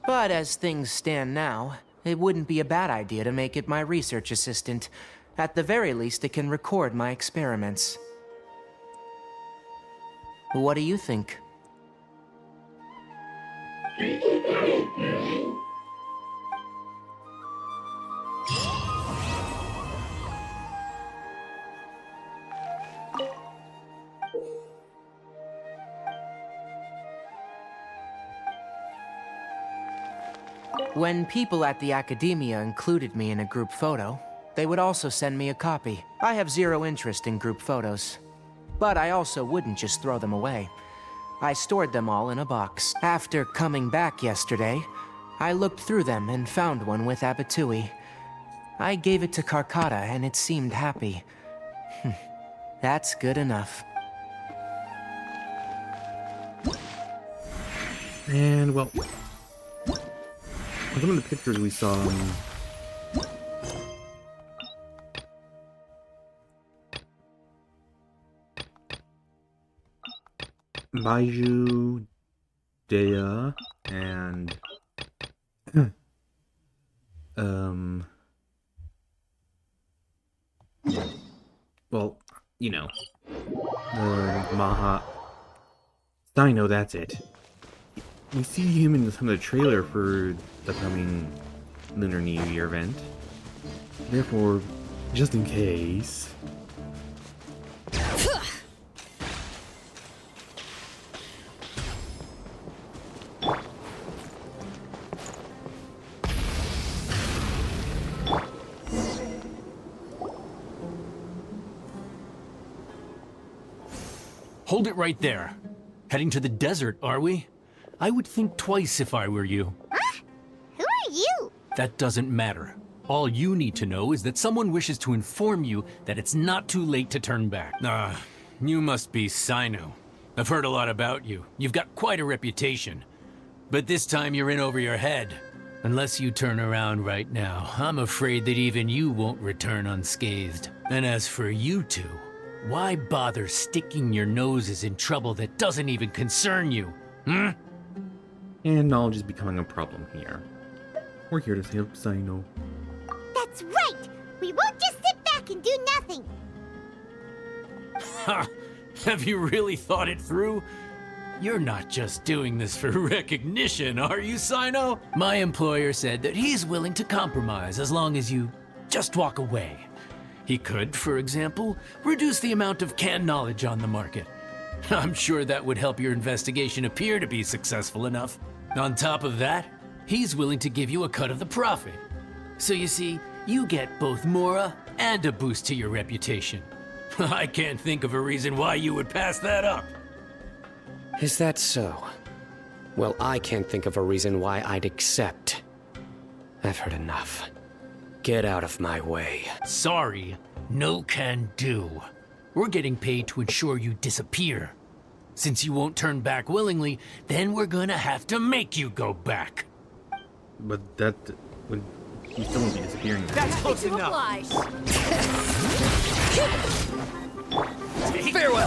But as things stand now, it wouldn't be a bad idea to make it my research assistant. At the very least, it can record my experiments. What do you think? When people at the Academia included me in a group photo, they would also send me a copy. I have zero interest in group photos. But I also wouldn't just throw them away. I stored them all in a box. After coming back yesterday, I looked through them and found one with Abatui. I gave it to Carcata and it seemed happy. That's good enough. And, well, some of the pictures we saw, Baiju, Dea, and well, you know, Maha, Cyno, that's it. We see him in some of the trailer for the coming Lunar New Year event. Therefore, just in case... Hold it right there. Heading to the desert, are we? I would think twice if I were you. Huh? Who are you? That doesn't matter. All you need to know is that someone wishes to inform you that it's not too late to turn back. You must be Cyno. I've heard a lot about you. You've got quite a reputation. But this time you're in over your head. Unless you turn around right now, I'm afraid that even you won't return unscathed. And as for you two, why bother sticking your noses in trouble that doesn't even concern you? Hmm? And knowledge is becoming a problem here. We're here to help Cyno. That's right! We won't just sit back and do nothing! Ha! Have you really thought it through? You're not just doing this for recognition, are you, Cyno? My employer said that he's willing to compromise as long as you just walk away. He could, for example, reduce the amount of canned knowledge on the market. I'm sure that would help your investigation appear to be successful enough. On top of that, he's willing to give you a cut of the profit. So you see, you get both Mora and a boost to your reputation. I can't think of a reason why you would pass that up. Is that so? Well, I can't think of a reason why I'd accept. I've heard enough. Get out of my way. Sorry, no can do. We're getting paid to ensure you disappear. Since you won't turn back willingly, then we're gonna have to make you go back. But that would... You still won't be disappearing. That's close enough. Farewell!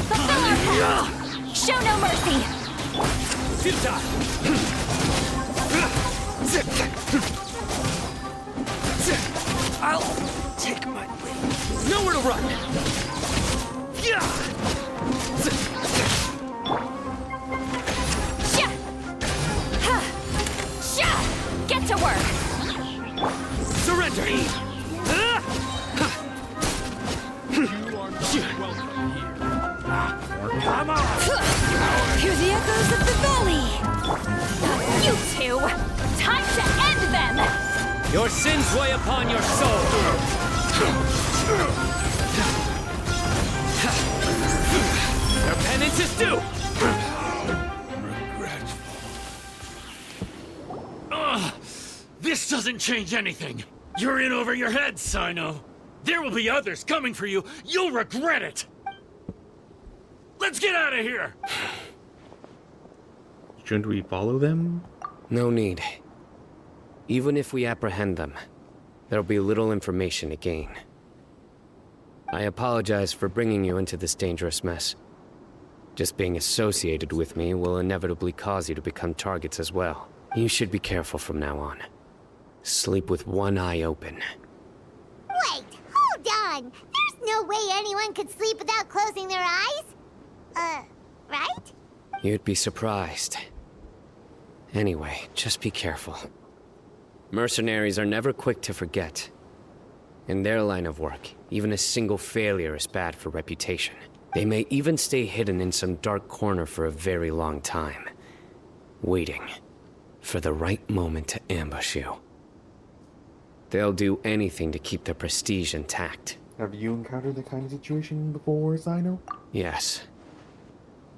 Fulfill our pact! Show no mercy! Futile! I'll take my leave. Nowhere to run! Sha! Ha! Sha! Get to work! Surrender! Come on! Hear the echoes of the valley! You two! Time to end them! Your sins weigh upon your soul! Your penance is due! This doesn't change anything. You're in over your head, Cyno. There will be others coming for you. You'll regret it. Let's get out of here! Shouldn't we follow them? No need. Even if we apprehend them, there'll be little information to gain. I apologize for bringing you into this dangerous mess. Just being associated with me will inevitably cause you to become targets as well. You should be careful from now on. Sleep with one eye open. Wait, hold on. There's no way anyone could sleep without closing their eyes. Right? You'd be surprised. Anyway, just be careful. Mercenaries are never quick to forget. In their line of work, even a single failure is bad for reputation. They may even stay hidden in some dark corner for a very long time, waiting for the right moment to ambush you. They'll do anything to keep their prestige intact. Have you encountered that kind of situation before, Cyno? Yes.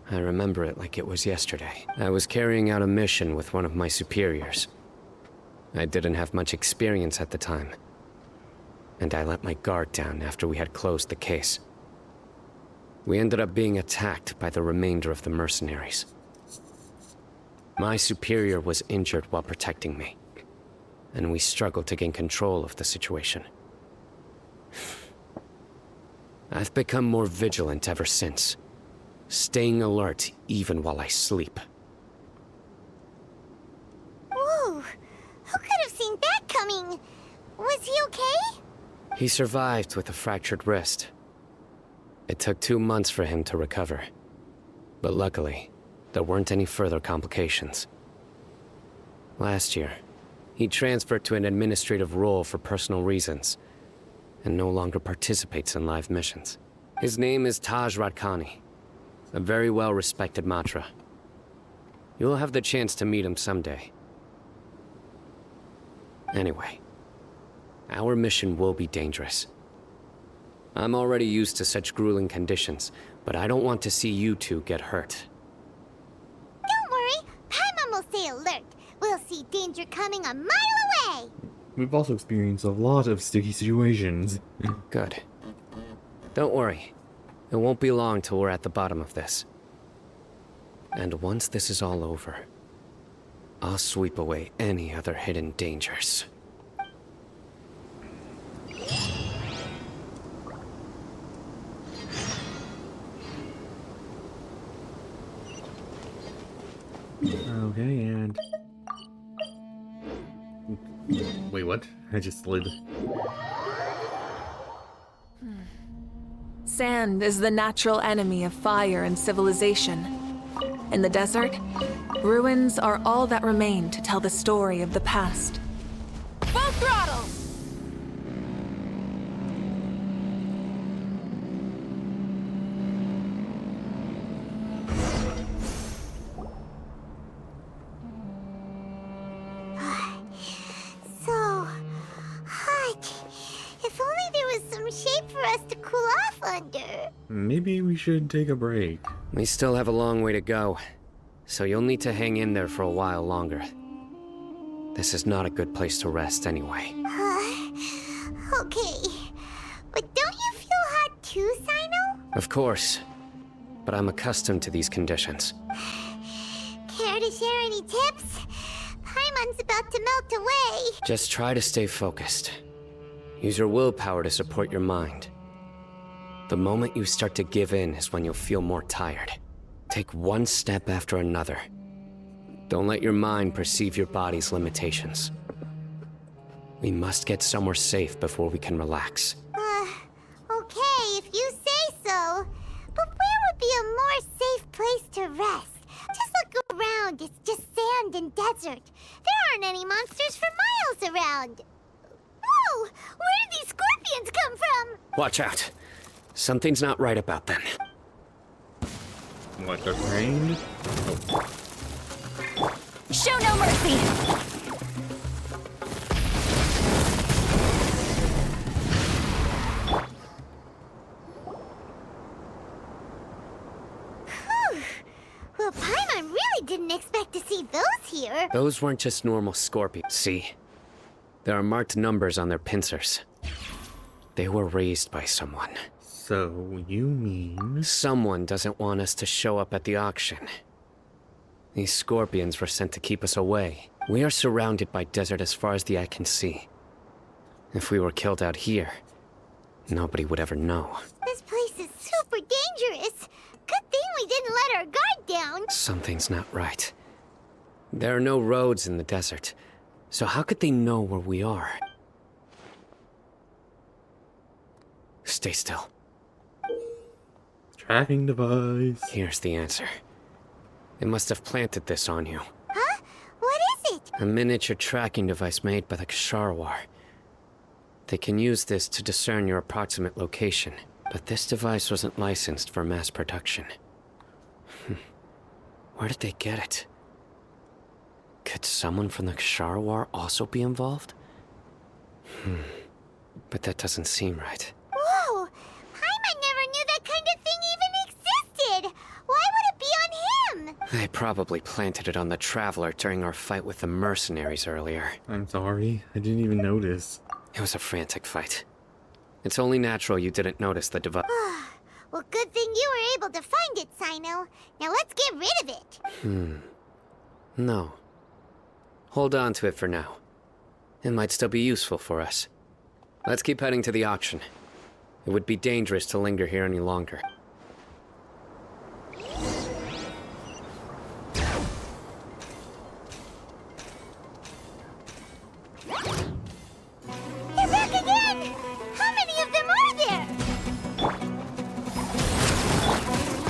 I remember it like it was yesterday. I was carrying out a mission with one of my superiors. I didn't have much experience at the time, and I let my guard down after we had closed the case. We ended up being attacked by the remainder of the mercenaries. My superior was injured while protecting me, and we struggled to gain control of the situation. I've become more vigilant ever since, staying alert even while I sleep. Whoa, who could have seen that coming? Was he okay? He survived with a fractured wrist. It took 2 months for him to recover. But luckily, there weren't any further complications. Last year, he transferred to an administrative role for personal reasons, and no longer participates in live missions. His name is Taj Radkani, a very well-respected Matra. You'll have the chance to meet him someday. Anyway, our mission will be dangerous. I'm already used to such grueling conditions, but I don't want to see you two get hurt. Don't worry, Paimon will stay alert. We'll see danger coming a mile away. We've also experienced a lot of sticky situations. Good. Don't worry. It won't be long till we're at the bottom of this. And once this is all over, I'll sweep away any other hidden dangers. Okay, and... Wait, what? I just slid. Sand is the natural enemy of fire and civilization. In the desert, ruins are all that remain to tell the story of the past. Full throttle! So hot. If only there was some shade for us to cool off under. Maybe we should take a break. We still have a long way to go, so you'll need to hang in there for a while longer. This is not a good place to rest anyway. Okay. But don't you feel hot too, Cyno? Of course, but I'm accustomed to these conditions. Care to share any tips? Paimon's about to melt away. Just try to stay focused. Use your willpower to support your mind. The moment you start to give in is when you'll feel more tired. Take one step after another. Don't let your mind perceive your body's limitations. We must get somewhere safe before we can relax. Okay, if you say so. But where would be a more safe place to rest? Just look around, it's just sand and desert. There aren't any monsters for miles around. Whoa! Where did these scorpions come from? Watch out. Something's not right about them. What, the rain? Show no mercy! Well, Paimon really didn't expect to see those here. Those weren't just normal scorpions. See? There are marked numbers on their pincers. They were raised by someone. So, you mean... Someone doesn't want us to show up at the auction. These scorpions were sent to keep us away. We are surrounded by desert as far as the eye can see. If we were killed out here, nobody would ever know. This place is super dangerous. Good thing we didn't let our guard down. Something's not right. There are no roads in the desert, so how could they know where we are? Stay still. Tracking device. Here's the answer. They must have planted this on you. Huh? What is it? A miniature tracking device made by the Characyer. They can use this to discern your approximate location, but this device wasn't licensed for mass production. Where did they get it? Could someone from the Characyer also be involved? But that doesn't seem right. Whoa! Paimon never knew that kind of thing even existed! Why would it be on him? They probably planted it on the Traveler during our fight with the mercenaries earlier. I'm sorry, I didn't even notice. It was a frantic fight. It's only natural you didn't notice the device. Well, good thing you were able to find it, Cyno. Now let's get rid of it. No. Hold on to it for now. It might still be useful for us. Let's keep heading to the auction. It would be dangerous to linger here any longer. They're back again! How many of them are there?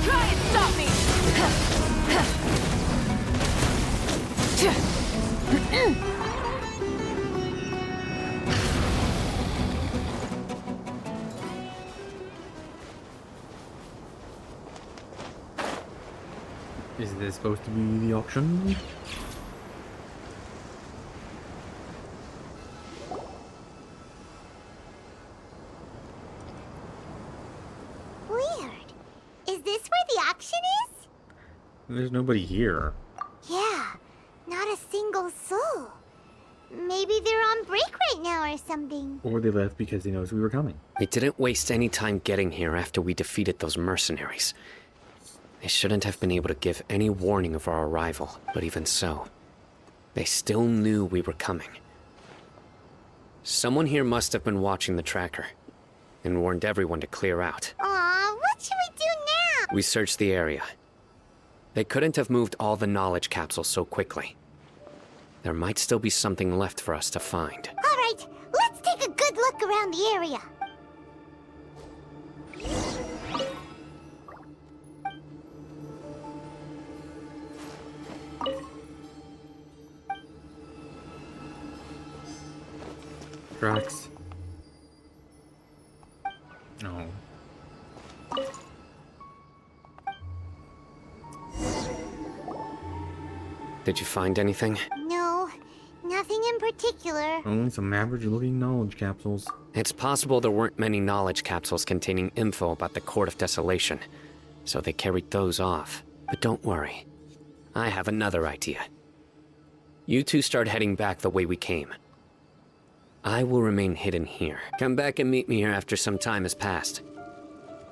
Try and stop me! Is this supposed to be the auction? Weird. Is this where the auction is? There's nobody here. Yeah, not a single soul. Maybe they're on break right now or something. Or they left because they noticed we were coming. We didn't waste any time getting here after we defeated those mercenaries. They shouldn't have been able to give any warning of our arrival, but even so, they still knew we were coming. Someone here must have been watching the tracker and warned everyone to clear out. Aw, what should we do now? We searched the area. They couldn't have moved all the knowledge capsules so quickly. There might still be something left for us to find. All right, let's take a good look around the area. Drax. No. Did you find anything? No, nothing in particular. Only some average-looking knowledge capsules. It's possible there weren't many knowledge capsules containing info about the Court of Desolation, so they carried those off. But don't worry. I have another idea. You two start heading back the way we came. I will remain hidden here. Come back and meet me here after some time has passed.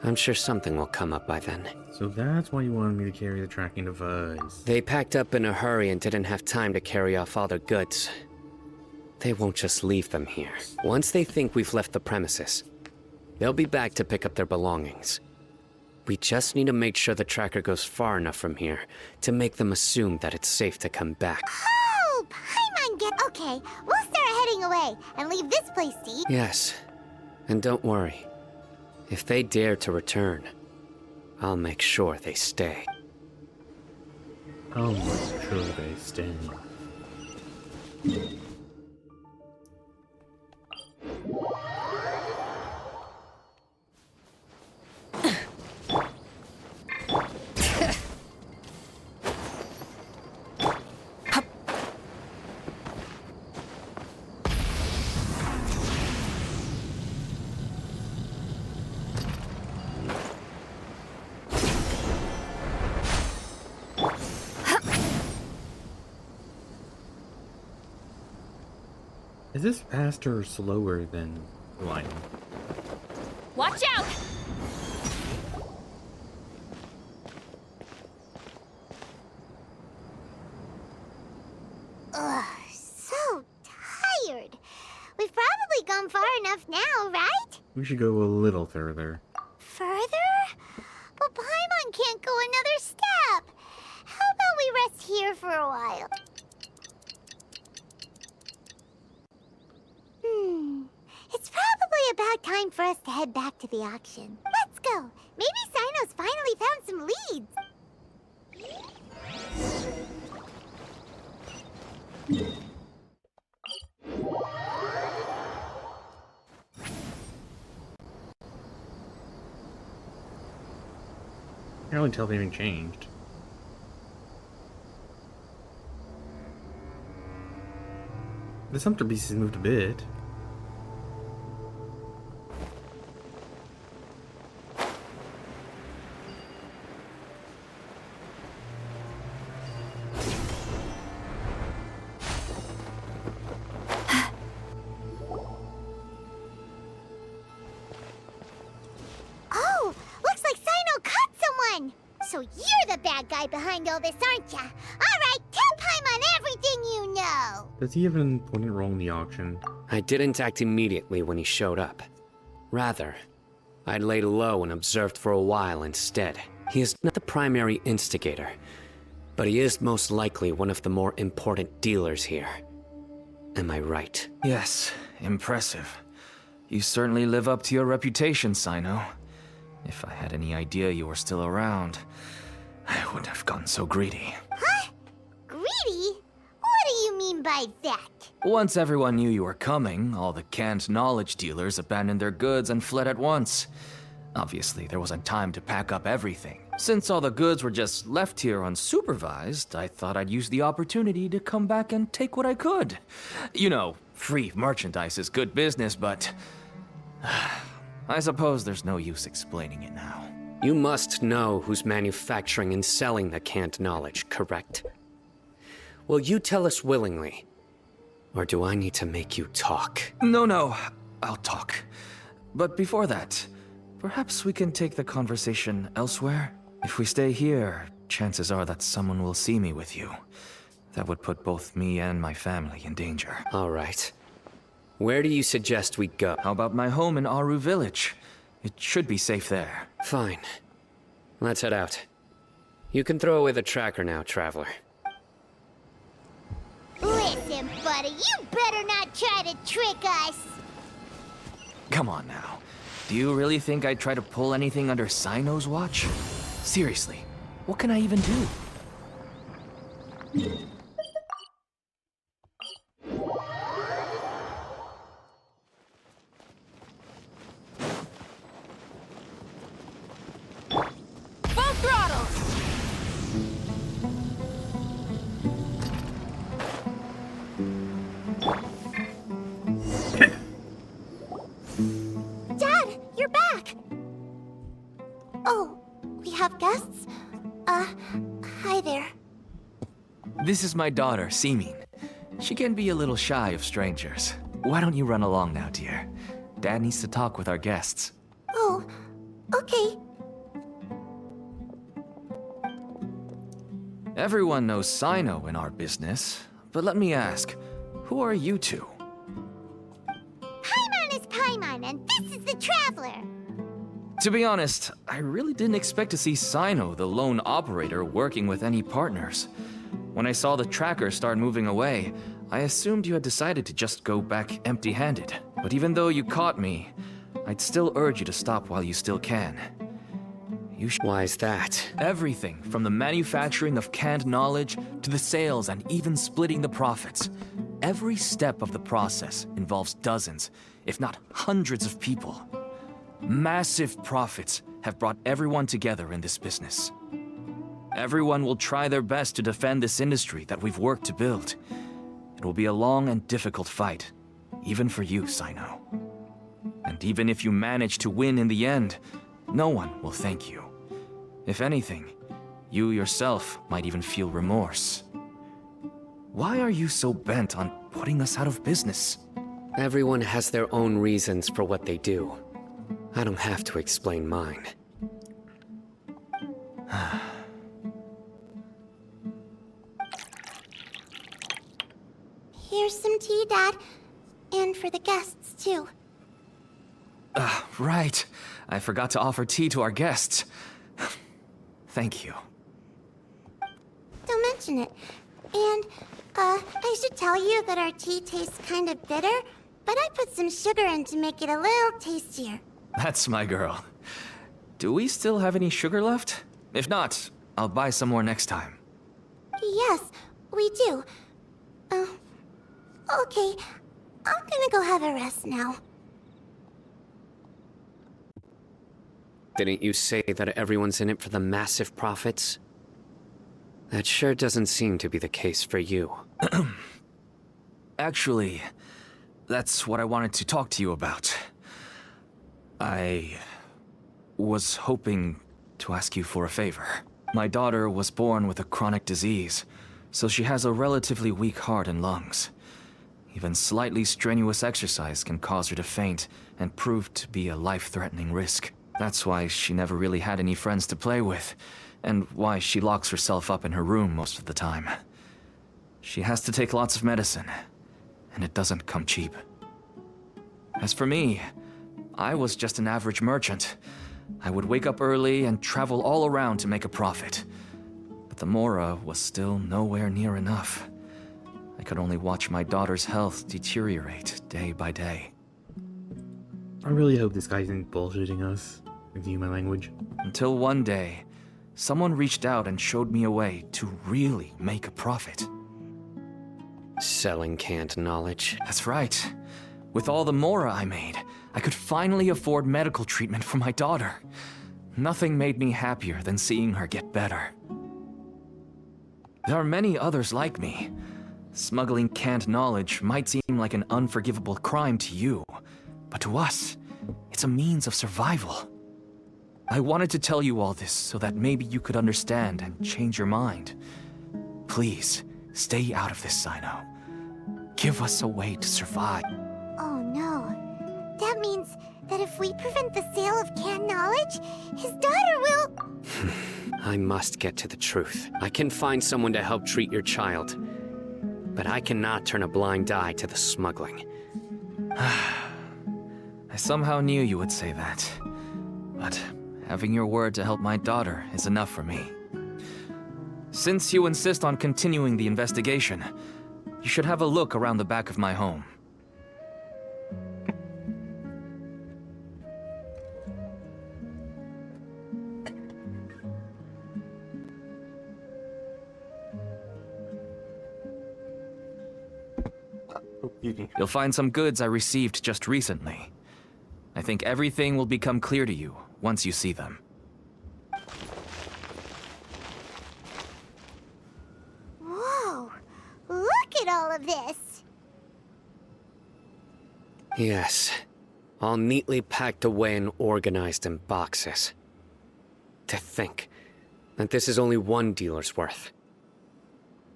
I'm sure something will come up by then. So that's why you wanted me to carry the tracking device. They packed up in a hurry and didn't have time to carry off all their goods. They won't just leave them here. Once they think we've left the premises, they'll be back to pick up their belongings. We just need to make sure the tracker goes far enough from here to make them assume that it's safe to come back. Oh, Paimon get... Okay, we'll start heading everything away and leave this place to eat. Yes. And don't worry. If they dare to return, I'll make sure they stay. I'll make sure they stay. Is this faster or slower than the line? Watch out! Ugh, so tired. We've probably gone far enough now, right? We should go a little further. Further? But Paimon can't go another step. How about we rest here for a while? It's probably about time for us to head back to the auction. Let's go. Maybe Cyno's finally found some leads. I can't really tell if anything changed. The Sumter Beast has moved a bit. Oh, looks like Cyno caught someone. So you're the bad guy behind all this, aren't ya? All right, tell Paimon everything you know. Does he have an important role in the auction? I didn't act immediately when he showed up. Rather, I laid low and observed for a while instead. He is not the primary instigator, but he is most likely one of the more important dealers here. Am I right? Yes, impressive. You certainly live up to your reputation, Cyno. If I had any idea you were still around, I wouldn't have gotten so greedy. Huh? Greedy? What do you mean by that? Once everyone knew you were coming, all the canned knowledge dealers abandoned their goods and fled at once. Obviously, there wasn't time to pack up everything. Since all the goods were just left here unsupervised, I thought I'd use the opportunity to come back and take what I could. You know, free merchandise is good business, but I suppose there's no use explaining it now. You must know who's manufacturing and selling the canned knowledge, correct? Will you tell us willingly? Or do I need to make you talk? No, I'll talk. But before that, perhaps we can take the conversation elsewhere? If we stay here, chances are that someone will see me with you. That would put both me and my family in danger. All right. Where do you suggest we go? How about my home in Aru Village? It should be safe there. Fine. Let's head out. You can throw away the tracker now, Traveler. Listen, buddy, you better not try to trick us. Come on now. Do you really think I'd try to pull anything under Cyno's watch? Seriously, what can I even do? Full throttle! Dad, you're back. Oh, we have guests? Hi there. This is my daughter, Simin. She can be a little shy of strangers. Why don't you run along now, dear? Dad needs to talk with our guests. Oh, okay. Everyone knows Cyno in our business, but let me ask, who are you two? Paimon is Paimon, and this is the Traveler. To be honest, I really didn't expect to see Cyno, the lone operator, working with any partners. When I saw the tracker start moving away, I assumed you had decided to just go back empty-handed. But even though you caught me, I'd still urge you to stop while you still can. Why is that? Everything from the manufacturing of canned knowledge to the sales and even splitting the profits. Every step of the process involves dozens, if not hundreds of people. Massive profits have brought everyone together in this business. Everyone will try their best to defend this industry that we've worked to build. It will be a long and difficult fight, even for you, Cyno. And even if you manage to win in the end, no one will thank you. If anything, you yourself might even feel remorse. Why are you so bent on putting us out of business? Everyone has their own reasons for what they do. I don't have to explain mine. Here's some tea, Dad. And for the guests, too. Right. I forgot to offer tea to our guests. Thank you. Don't mention it. And, I should tell you that our tea tastes kind of bitter, but I put some sugar in to make it a little tastier. That's my girl. Do we still have any sugar left? If not, I'll buy some more next time. Yes, we do. Okay. I'm gonna go have a rest now. Didn't you say that everyone's in it for the massive profits? That sure doesn't seem to be the case for you. Actually, that's what I wanted to talk to you about. I was hoping to ask you for a favor. My daughter was born with a chronic disease, so she has a relatively weak heart and lungs. Even slightly strenuous exercise can cause her to faint and prove to be a life-threatening risk. That's why she never really had any friends to play with, and why she locks herself up in her room most of the time. She has to take lots of medicine, and it doesn't come cheap. As for me, I was just an average merchant. I would wake up early and travel all around to make a profit. But the Mora was still nowhere near enough. I could only watch my daughter's health deteriorate day by day. I really hope this guy isn't bullshitting us. Excuse my language. Until one day, someone reached out and showed me a way to really make a profit. Selling canned knowledge. That's right. With all the Mora I made, I could finally afford medical treatment for my daughter. Nothing made me happier than seeing her get better. There are many others like me. Smuggling canned knowledge might seem like an unforgivable crime to you, but to us, it's a means of survival. I wanted to tell you all this so that maybe you could understand and change your mind. Please, stay out of this, Cyno. Give us a way to survive. Oh no. That means that if we prevent the sale of canned knowledge, his daughter will... I must get to the truth. I can find someone to help treat your child, but I cannot turn a blind eye to the smuggling. I somehow knew you would say that. But having your word to help my daughter is enough for me. Since you insist on continuing the investigation, you should have a look around the back of my home. You'll find some goods I received just recently. I think everything will become clear to you once you see them. Whoa! Look at all of this! Yes, all neatly packed away and organized in boxes. To think that this is only one dealer's worth.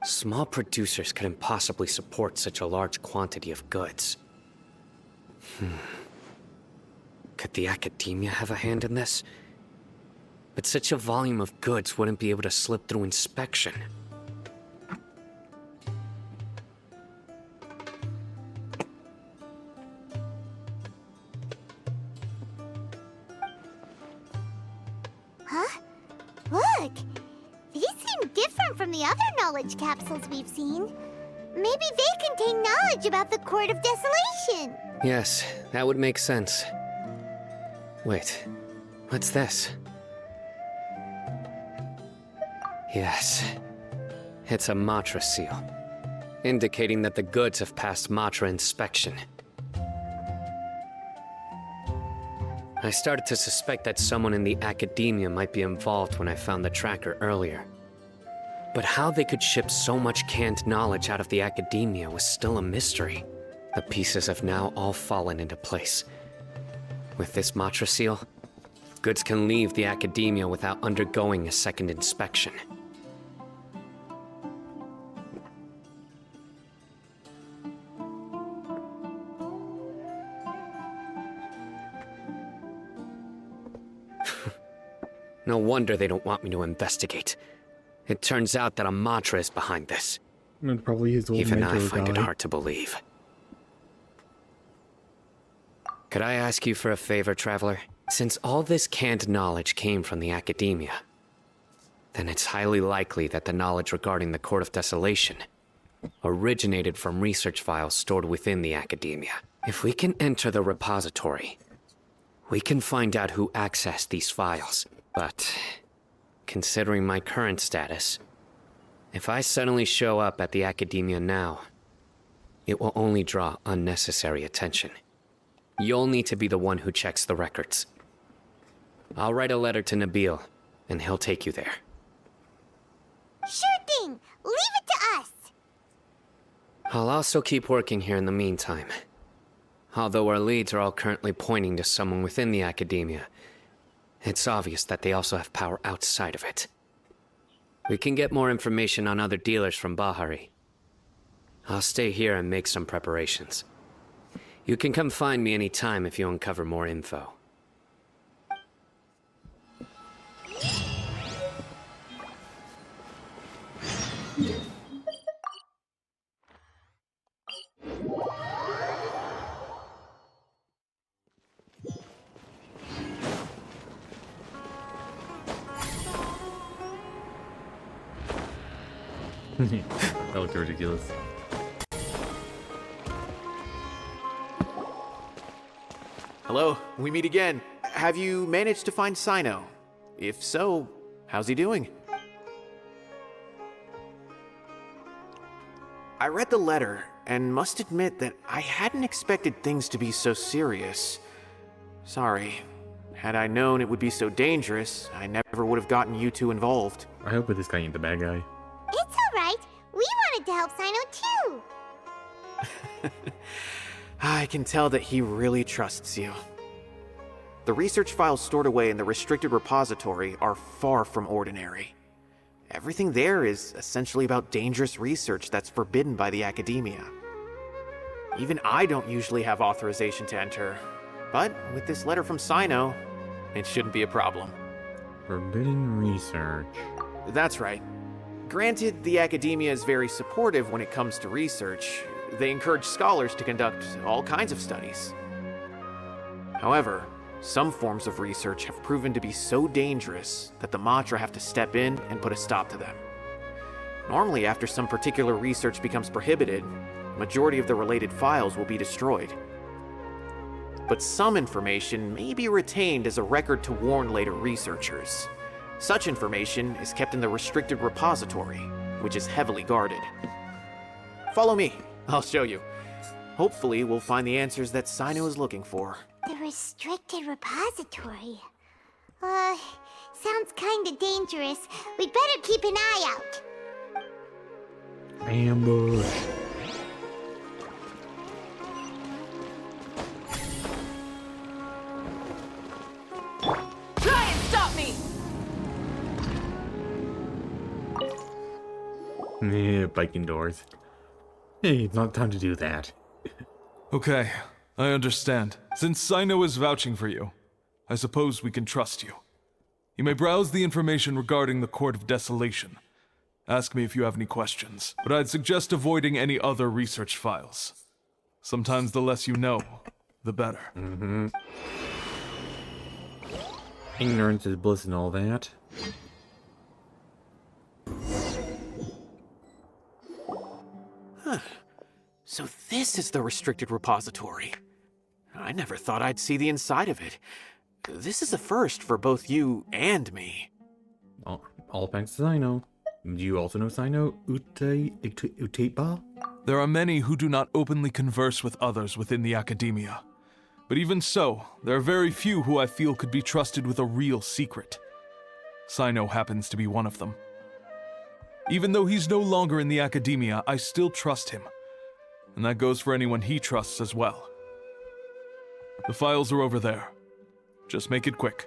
Small producers couldn't possibly support such a large quantity of goods. Could the academia have a hand in this? But such a volume of goods wouldn't be able to slip through inspection. Huh? Look! These seem different from the other knowledge capsules we've seen. Maybe they contain knowledge about the Court of Desolation. Yes, that would make sense. Wait, what's this? Yes, it's a Matra seal, indicating that the goods have passed Matra inspection. I started to suspect that someone in the academia might be involved when I found the tracker earlier. But how they could ship so much canned knowledge out of the academia was still a mystery. The pieces have now all fallen into place. With this Matra seal, goods can leave the academia without undergoing a second inspection. No wonder they don't want me to investigate. It turns out that a Matra is behind this. And probably his old Even I mentor find it guy. hard to believe. Could I ask you for a favor, Traveler? Since all this canned knowledge came from the academia, then it's highly likely that the knowledge regarding the Court of Desolation originated from research files stored within the academia. If we can enter the repository, we can find out who accessed these files. But considering my current status, if I suddenly show up at the academia now, it will only draw unnecessary attention. You'll need to be the one who checks the records. I'll write a letter to Nabil, and he'll take you there. Sure thing! Leave it to us! I'll also keep working here in the meantime. Although our leads are all currently pointing to someone within the academia, it's obvious that they also have power outside of it. We can get more information on other dealers from Bahari. I'll stay here and make some preparations. You can come find me anytime if you uncover more info. That looked ridiculous. Hello, we meet again. Have you managed to find Cyno? If so, how's he doing? I read the letter and must admit that I hadn't expected things to be so serious. Sorry. Had I known it would be so dangerous, I never would have gotten you two involved. I hope that this guy ain't the bad guy. It's alright. We wanted to help Cyno too. I can tell that he really trusts you. The research files stored away in the restricted repository are far from ordinary. Everything there is essentially about dangerous research that's forbidden by the academia. Even I don't usually have authorization to enter, but with this letter from Cyno, it shouldn't be a problem. Forbidden research. That's right. Granted, the academia is very supportive when it comes to research. They encourage scholars to conduct all kinds of studies. However, some forms of research have proven to be so dangerous that the Matra have to step in and put a stop to them. Normally, after some particular research becomes prohibited, the majority of the related files will be destroyed. But some information may be retained as a record to warn later researchers. Such information is kept in the restricted repository, which is heavily guarded. Follow me, I'll show you. Hopefully, we'll find the answers that Cyno is looking for. The restricted repository. Sounds kinda dangerous. We'd better keep an eye out. Ambush. Try and stop me! Yeah, biking doors. Hey, it's not time to do that. Okay, I understand. Since Cyno is vouching for you, I suppose we can trust you. You may browse the information regarding the Court of Desolation. Ask me if you have any questions, but I'd suggest avoiding any other research files. Sometimes the less you know, the better. Mm-hmm. Ignorance is bliss and all that. So this is the restricted repository. I never thought I'd see the inside of it. This is a first for both you and me. All thanks to Cyno. Do you also know Cyno Utepa? There are many who do not openly converse with others within the academia. But even so, there are very few who I feel could be trusted with a real secret. Cyno happens to be one of them. Even though he's no longer in the academia, I still trust him. And that goes for anyone he trusts as well. The files are over there. Just make it quick.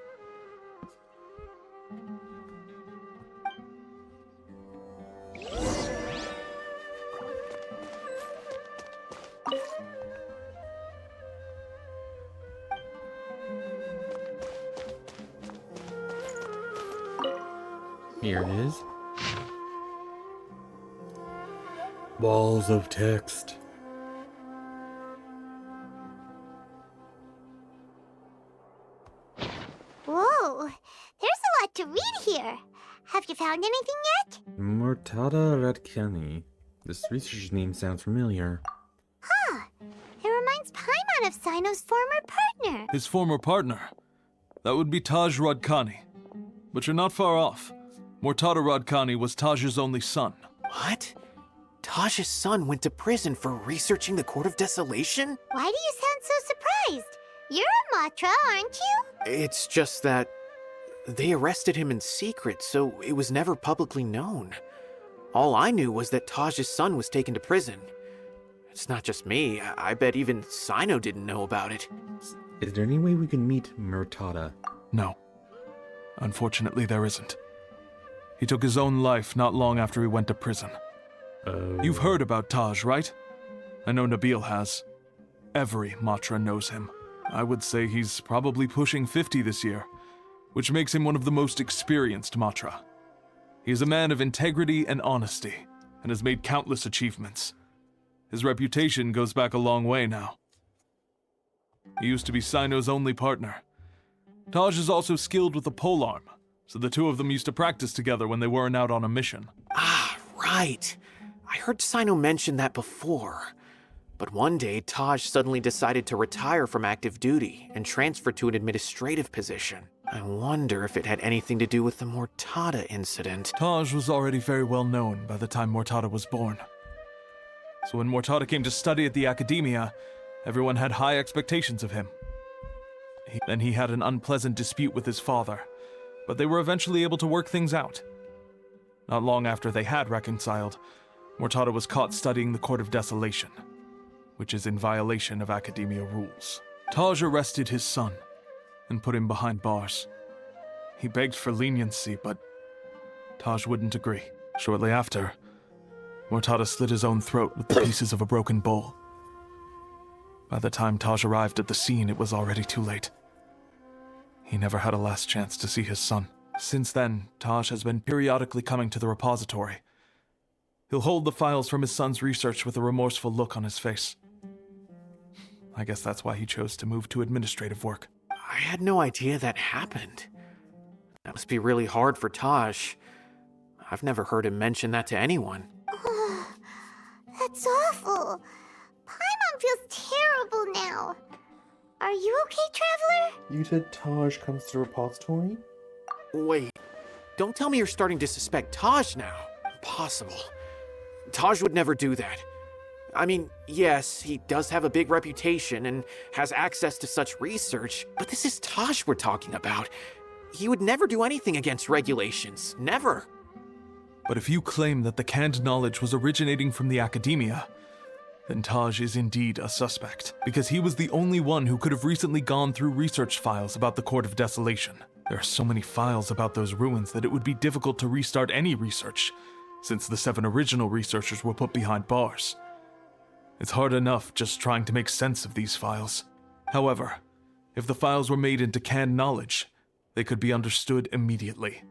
Here it is. Walls of text. Whoa, there's a lot to read here. Have you found anything yet? Murtada Radkani. This researcher's name sounds familiar. Huh. It reminds Paimon of Cyno's former partner. His former partner? That would be Taj Radkani. But you're not far off. Murtada Radkani was Taj's only son. What? Taj's son went to prison for researching the Court of Desolation? Why do you sound so surprised? You're a Matra, aren't you? It's just that they arrested him in secret, so it was never publicly known. All I knew was that Taj's son was taken to prison. It's not just me. I bet even Cyno didn't know about it. Is there any way we can meet Murtada? No. Unfortunately, there isn't. He took his own life not long after he went to prison. You've heard about Taj, right? I know Nabil has. Every Matra knows him. I would say he's probably pushing 50 this year, which makes him one of the most experienced Matra. He is a man of integrity and honesty, and has made countless achievements. His reputation goes back a long way now. He used to be Cyno's only partner. Taj is also skilled with the polearm, so the two of them used to practice together when they weren't out on a mission. Ah, right. I heard Cyno mention that before. But one day, Taj suddenly decided to retire from active duty and transfer to an administrative position. I wonder if it had anything to do with the Murtada incident. Taj was already very well known by the time Murtada was born. So when Murtada came to study at the academia, everyone had high expectations of him. Then he had an unpleasant dispute with his father, but they were eventually able to work things out. Not long after they had reconciled, Murtada was caught studying the Court of Desolation, which is in violation of academia rules. Taj arrested his son and put him behind bars. He begged for leniency, but Taj wouldn't agree. Shortly after, Murtada slit his own throat with the pieces of a broken bowl. By the time Taj arrived at the scene, it was already too late. He never had a last chance to see his son. Since then, Taj has been periodically coming to the repository. He'll hold the files from his son's research with a remorseful look on his face. I guess that's why he chose to move to administrative work. I had no idea that happened. That must be really hard for Taj. I've never heard him mention that to anyone. That's awful. Paimon feels terrible now. Are you okay, Traveler? You said Taj comes to the repository? Wait, don't tell me you're starting to suspect Taj now. Impossible. Taj would never do that. I mean, yes, he does have a big reputation and has access to such research, but this is Taj we're talking about. He would never do anything against regulations. Never. But if you claim that the canned knowledge was originating from the academia, then Taj is indeed a suspect, because he was the only one who could have recently gone through research files about the Court of Desolation. There are so many files about those ruins that it would be difficult to restart any research, since the 7 original researchers were put behind bars. It's hard enough just trying to make sense of these files. However, if the files were made into canned knowledge, they could be understood immediately.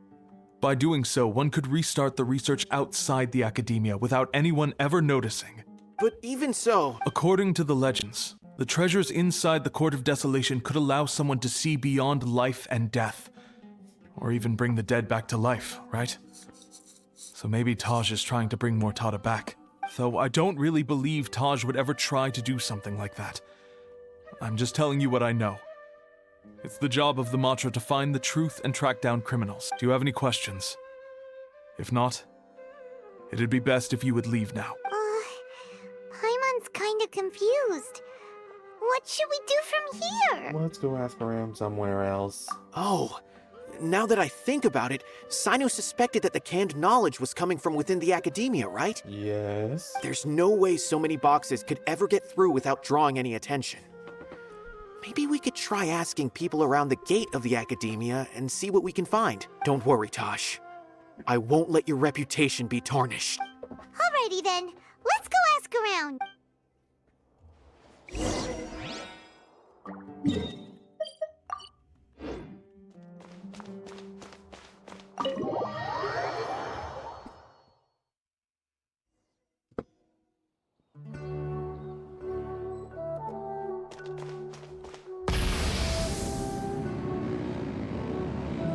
By doing so, one could restart the research outside the academia without anyone ever noticing. But even so... According to the legends, the treasures inside the Court of Desolation could allow someone to see beyond life and death. Or even bring the dead back to life, right? So maybe Taj is trying to bring Murtada back. though I don't really believe Taj would ever try to do something like that. I'm just telling you what I know. It's the job of the Matra to find the truth and track down criminals. Do you have any questions? If not, it'd be best if you would leave now. Paimon's kinda confused. What should we do from here? Let's go ask around somewhere else. Oh, now that I think about it, Cyno suspected that the canned knowledge was coming from within the academia, right? Yes. There's no way so many boxes could ever get through without drawing any attention. Maybe we could try asking people around the gate of the academia and see what we can find. Don't worry, Taj. I won't let your reputation be tarnished. Alrighty then, let's go ask around.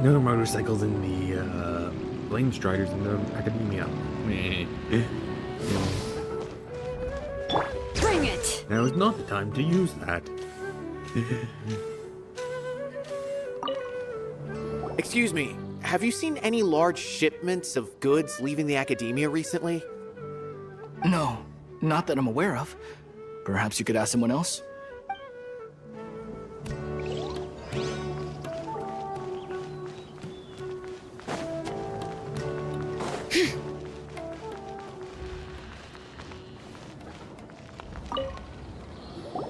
No motorcycles in the flame striders in the academia. Meh. Bring it! Now is not the time to use that. Excuse me, have you seen any large shipments of goods leaving the academia recently? No, not that I'm aware of. Perhaps you could ask someone else?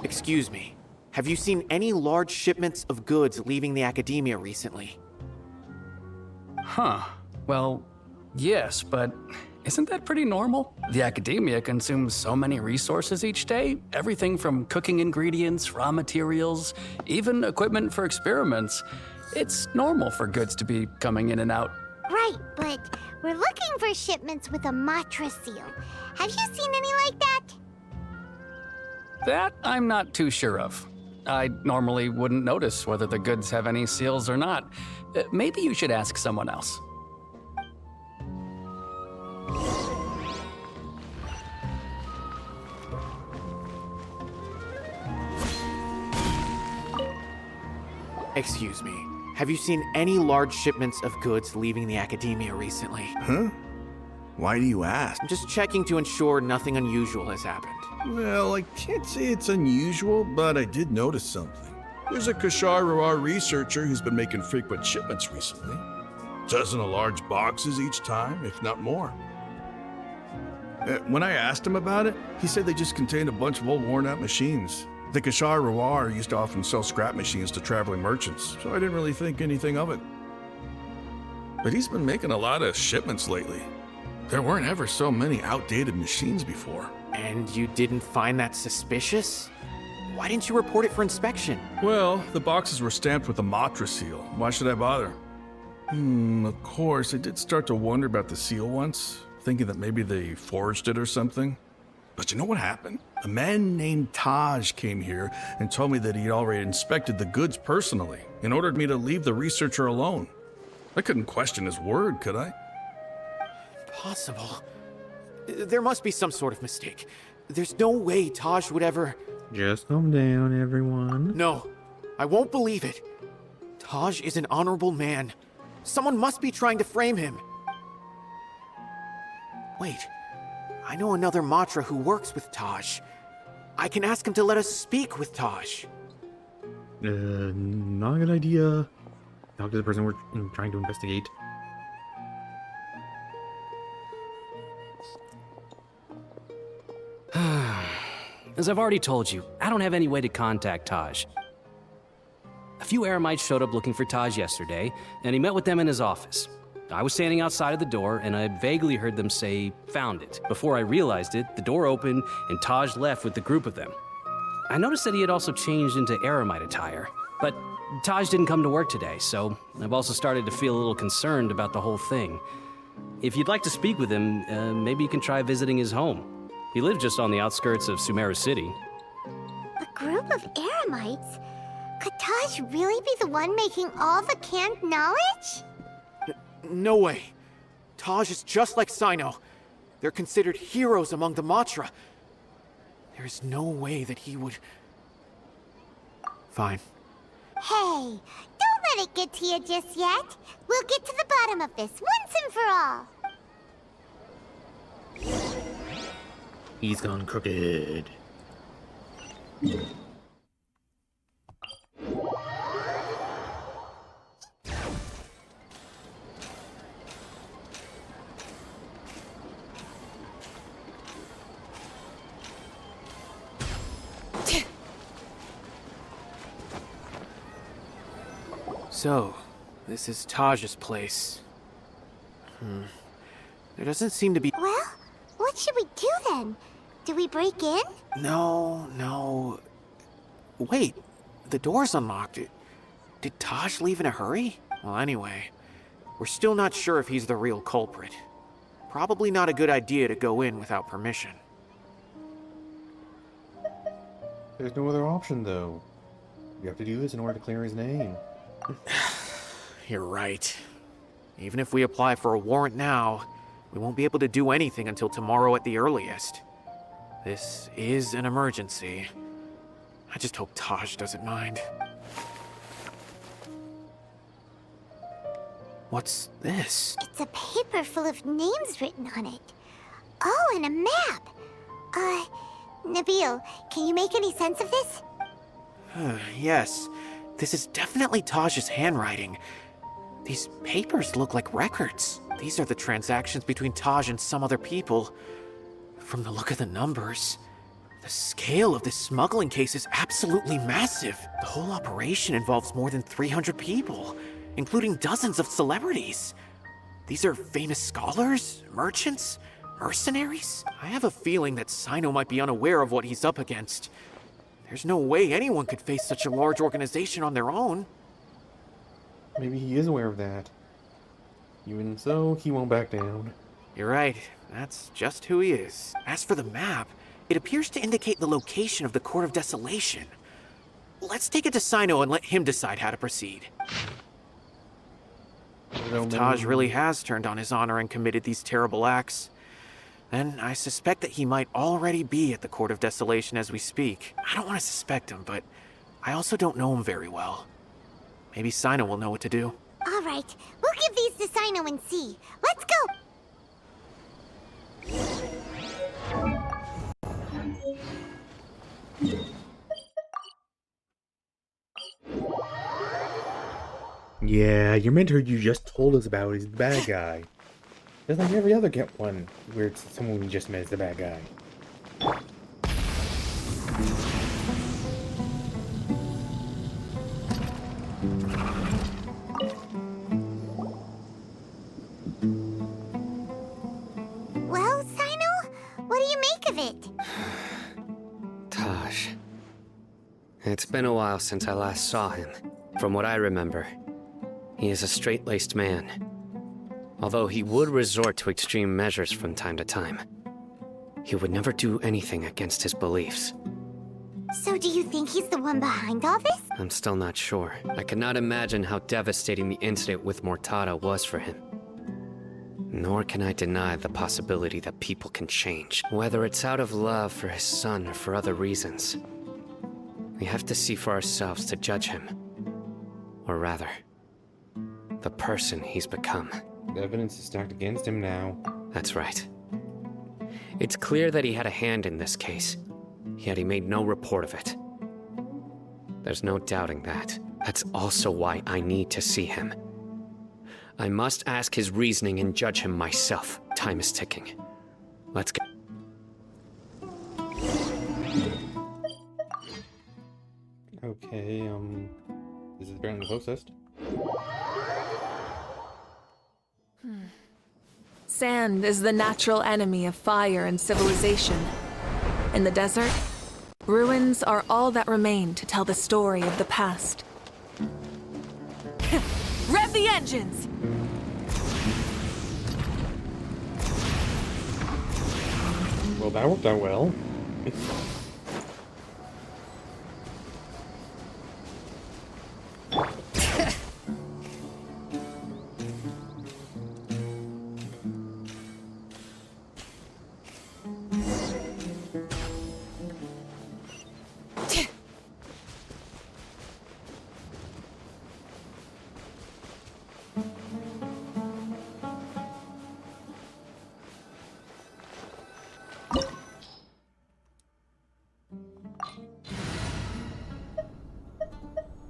Excuse me, have you seen any large shipments of goods leaving the academia recently? Huh. Well, yes, but isn't that pretty normal? The academia consumes so many resources each day. Everything from cooking ingredients, raw materials, even equipment for experiments. It's normal for goods to be coming in and out. Right, but we're looking for shipments with a Matra seal. Have you seen any like that? That I'm not too sure of. I normally wouldn't notice whether the goods have any seals or not. Maybe you should ask someone else. Excuse me, have you seen any large shipments of goods leaving the academia recently? Huh? Why do you ask? I'm just checking to ensure nothing unusual has happened. Well, I can't say it's unusual, but I did notice something. There's a Characyer researcher who's been making frequent shipments recently. Dozen of large boxes each time, if not more. When I asked him about it, he said they just contained a bunch of old worn-out machines. The Characyer used to often sell scrap machines to traveling merchants, so I didn't really think anything of it. But he's been making a lot of shipments lately. There weren't ever so many outdated machines before. And you didn't find that suspicious? Why didn't you report it for inspection? Well, the boxes were stamped with a Matra seal. Why should I bother? Of course, I did start to wonder about the seal once, thinking that maybe they forged it or something. But you know what happened? A man named Taj came here and told me that he'd already inspected the goods personally and ordered me to leave the researcher alone. I couldn't question his word, could I? Impossible. There must be some sort of mistake. There's no way Taj would ever... Just calm down, everyone. No, I won't believe it. Taj is an honorable man. Someone must be trying to frame him. Wait, I know another Matra who works with Taj. I can ask him to let us speak with Taj. Not a good idea. Talk to the person we're trying to investigate. As I've already told you, I don't have any way to contact Taj. A few Eremites showed up looking for Taj yesterday, and he met with them in his office. I was standing outside of the door, and I vaguely heard them say, "Found it." Before I realized it, the door opened, and Taj left with the group of them. I noticed that he had also changed into Eremite attire, but Taj didn't come to work today, so I've also started to feel a little concerned about the whole thing. If you'd like to speak with him, maybe you can try visiting his home. He lives just on the outskirts of Sumeru City. A group of Eremites? Could Taj really be the one making all the canned knowledge? No way. Taj is just like Cyno. They're considered heroes among the Matra. There is no way that he would... Fine. Hey, don't let it get to you just yet. We'll get to the bottom of this once and for all. He's gone crooked. So, this is Taj's place. There doesn't seem to be... Well, what should we do then? Do we break in? No. Wait, the door's unlocked. Did Taj leave in a hurry? Well, anyway, we're still not sure if he's the real culprit. Probably not a good idea to go in without permission. There's no other option, though. You have to do this in order to clear his name. You're right. Even if we apply for a warrant now, we won't be able to do anything until tomorrow at the earliest. This is an emergency. I just hope Taj doesn't mind. What's this? It's a paper full of names written on it. Oh, and a map. Nabil, can you make any sense of this? Yes. This is definitely Taj's handwriting. These papers look like records. These are the transactions between Taj and some other people. From the look of the numbers, the scale of this smuggling case is absolutely massive. The whole operation involves more than 300 people, including dozens of celebrities. These are famous scholars, merchants, mercenaries. I have a feeling that Cyno might be unaware of what he's up against. There's no way anyone could face such a large organization on their own. Maybe he is aware of that. Even so, he won't back down. You're right. That's just who he is. As for the map, it appears to indicate the location of the Court of Desolation. Let's take it to Cyno and let him decide how to proceed. If Taj really has turned on his honor and committed these terrible acts, then I suspect that he might already be at the Court of Desolation as we speak. I don't want to suspect him, but I also don't know him very well. Maybe Cyno will know what to do. All right, we'll give these to Cyno and see. Let's go! Yeah, your mentor you just told us about is the bad guy. Just like every other one, where it's someone we just met is the bad guy. Well, Cyno, what do you make of it? Taj. It's been a while since I last saw him. From what I remember, he is a straight-laced man. Although he would resort to extreme measures from time to time, he would never do anything against his beliefs. So do you think he's the one behind all this? I'm still not sure. I cannot imagine how devastating the incident with Mortada was for him. Nor can I deny the possibility that people can change, whether it's out of love for his son or for other reasons. We have to see for ourselves to judge him. Or rather, the person he's become. The evidence is stacked against him now. That's right. It's clear that he had a hand in this case, yet he made no report of it. There's no doubting that. That's also why I need to see him. I must ask his reasoning and judge him myself. Time is ticking. Let's go. Okay, this is apparently the closest. Sand is the natural enemy of fire and civilization. In the desert, ruins are all that remain to tell the story of the past. Rev the engines! Well, that worked out well.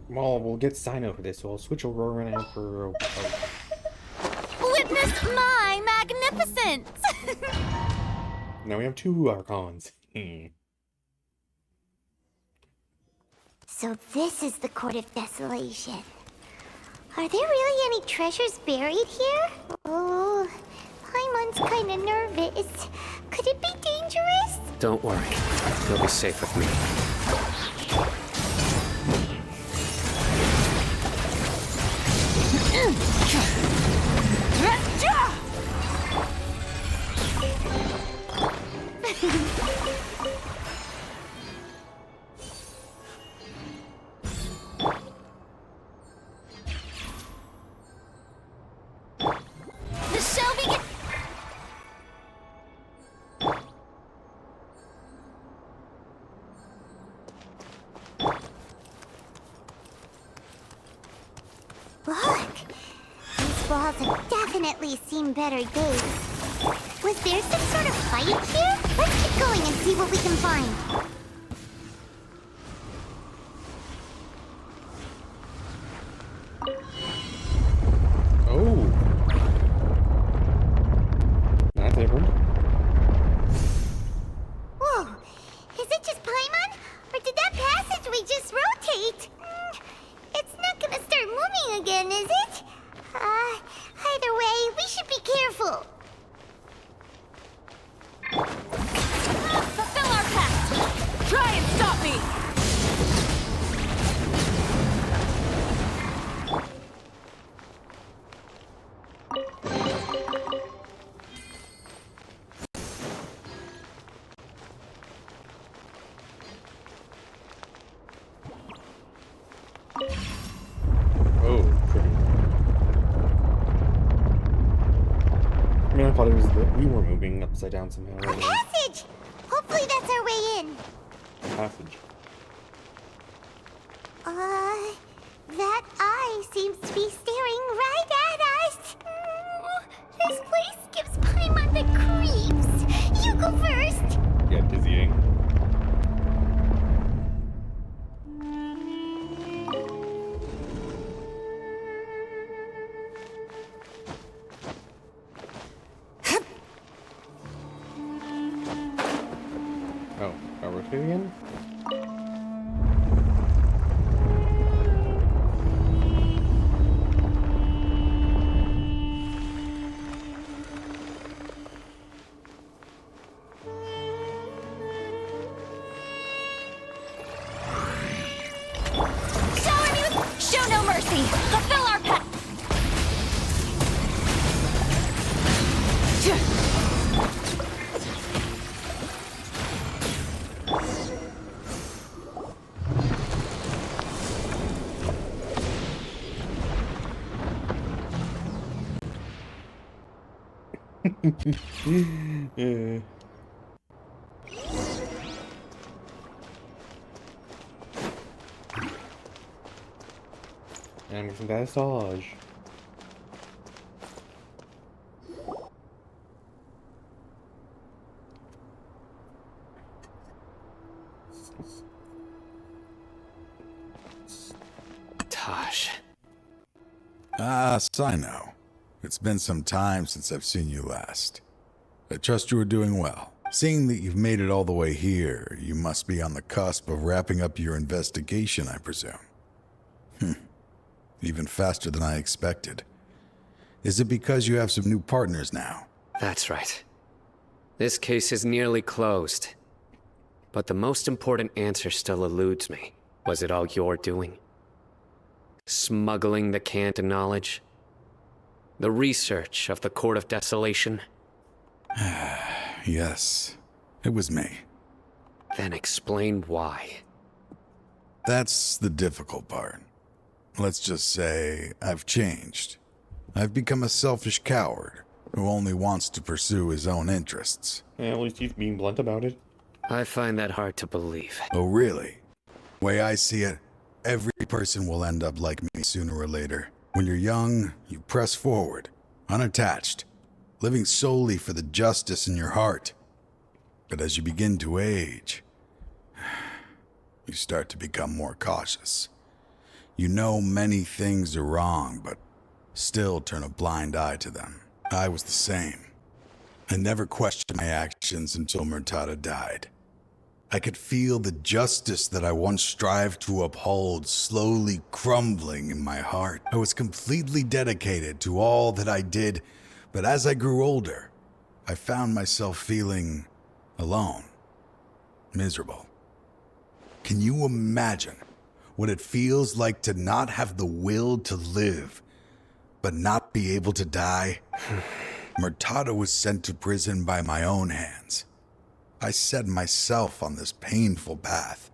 Well, we'll get Cyno for this, so I'll switch over right now for... Witness my magnificence! Now we have 2 Archons. So this is the Court of Desolation. Are there really any treasures buried here? Oh, Paimon's kinda nervous. Could it be dangerous? Don't worry. You'll be safe with me. The show begins. Look, these walls have definitely seen better days. Was there some sort of fight here? Let's keep going and see what we can find. Oh. That's different. Whoa, is it just Paimon? Or did that passageway just rotate? It's not gonna start moving again, is it? Either way, we should be careful. Fulfill our pact! Try and stop me! Oh, tricky. I mean, I thought it was that we were moving upside down somehow. A passage! Hopefully that's our way in. Passage. That eye seems to be staring right at us. This place gives Paimon the creeps. You go first. Yeah, dizzying. Oh, are we rotating again? Show no mercy. Fulfill our pact. And some massage. Taj. Ah, Cyno. It's been some time since I've seen you last. I trust you are doing well. Seeing that you've made it all the way here, you must be on the cusp of wrapping up your investigation, I presume. Even faster than I expected. Is it because you have some new partners now? That's right. This case is nearly closed. But the most important answer still eludes me. Was it all your doing? Smuggling the cant of knowledge? The research of the Court of Desolation? Yes, it was me. Then explain why. That's the difficult part. Let's just say I've changed. I've become a selfish coward who only wants to pursue his own interests. Yeah, at least he's being blunt about it. I find that hard to believe. Oh, really? Way I see it, every person will end up like me sooner or later. When you're young, you press forward, unattached, living solely for the justice in your heart. But as you begin to age, you start to become more cautious. You know many things are wrong, but still turn a blind eye to them. I was the same. I never questioned my actions until Murtada died. I could feel the justice that I once strived to uphold slowly crumbling in my heart. I was completely dedicated to all that I did, but as I grew older, I found myself feeling alone, miserable. Can you imagine what it feels like to not have the will to live, but not be able to die? Murtada was sent to prison by my own hands. I set myself on this painful path.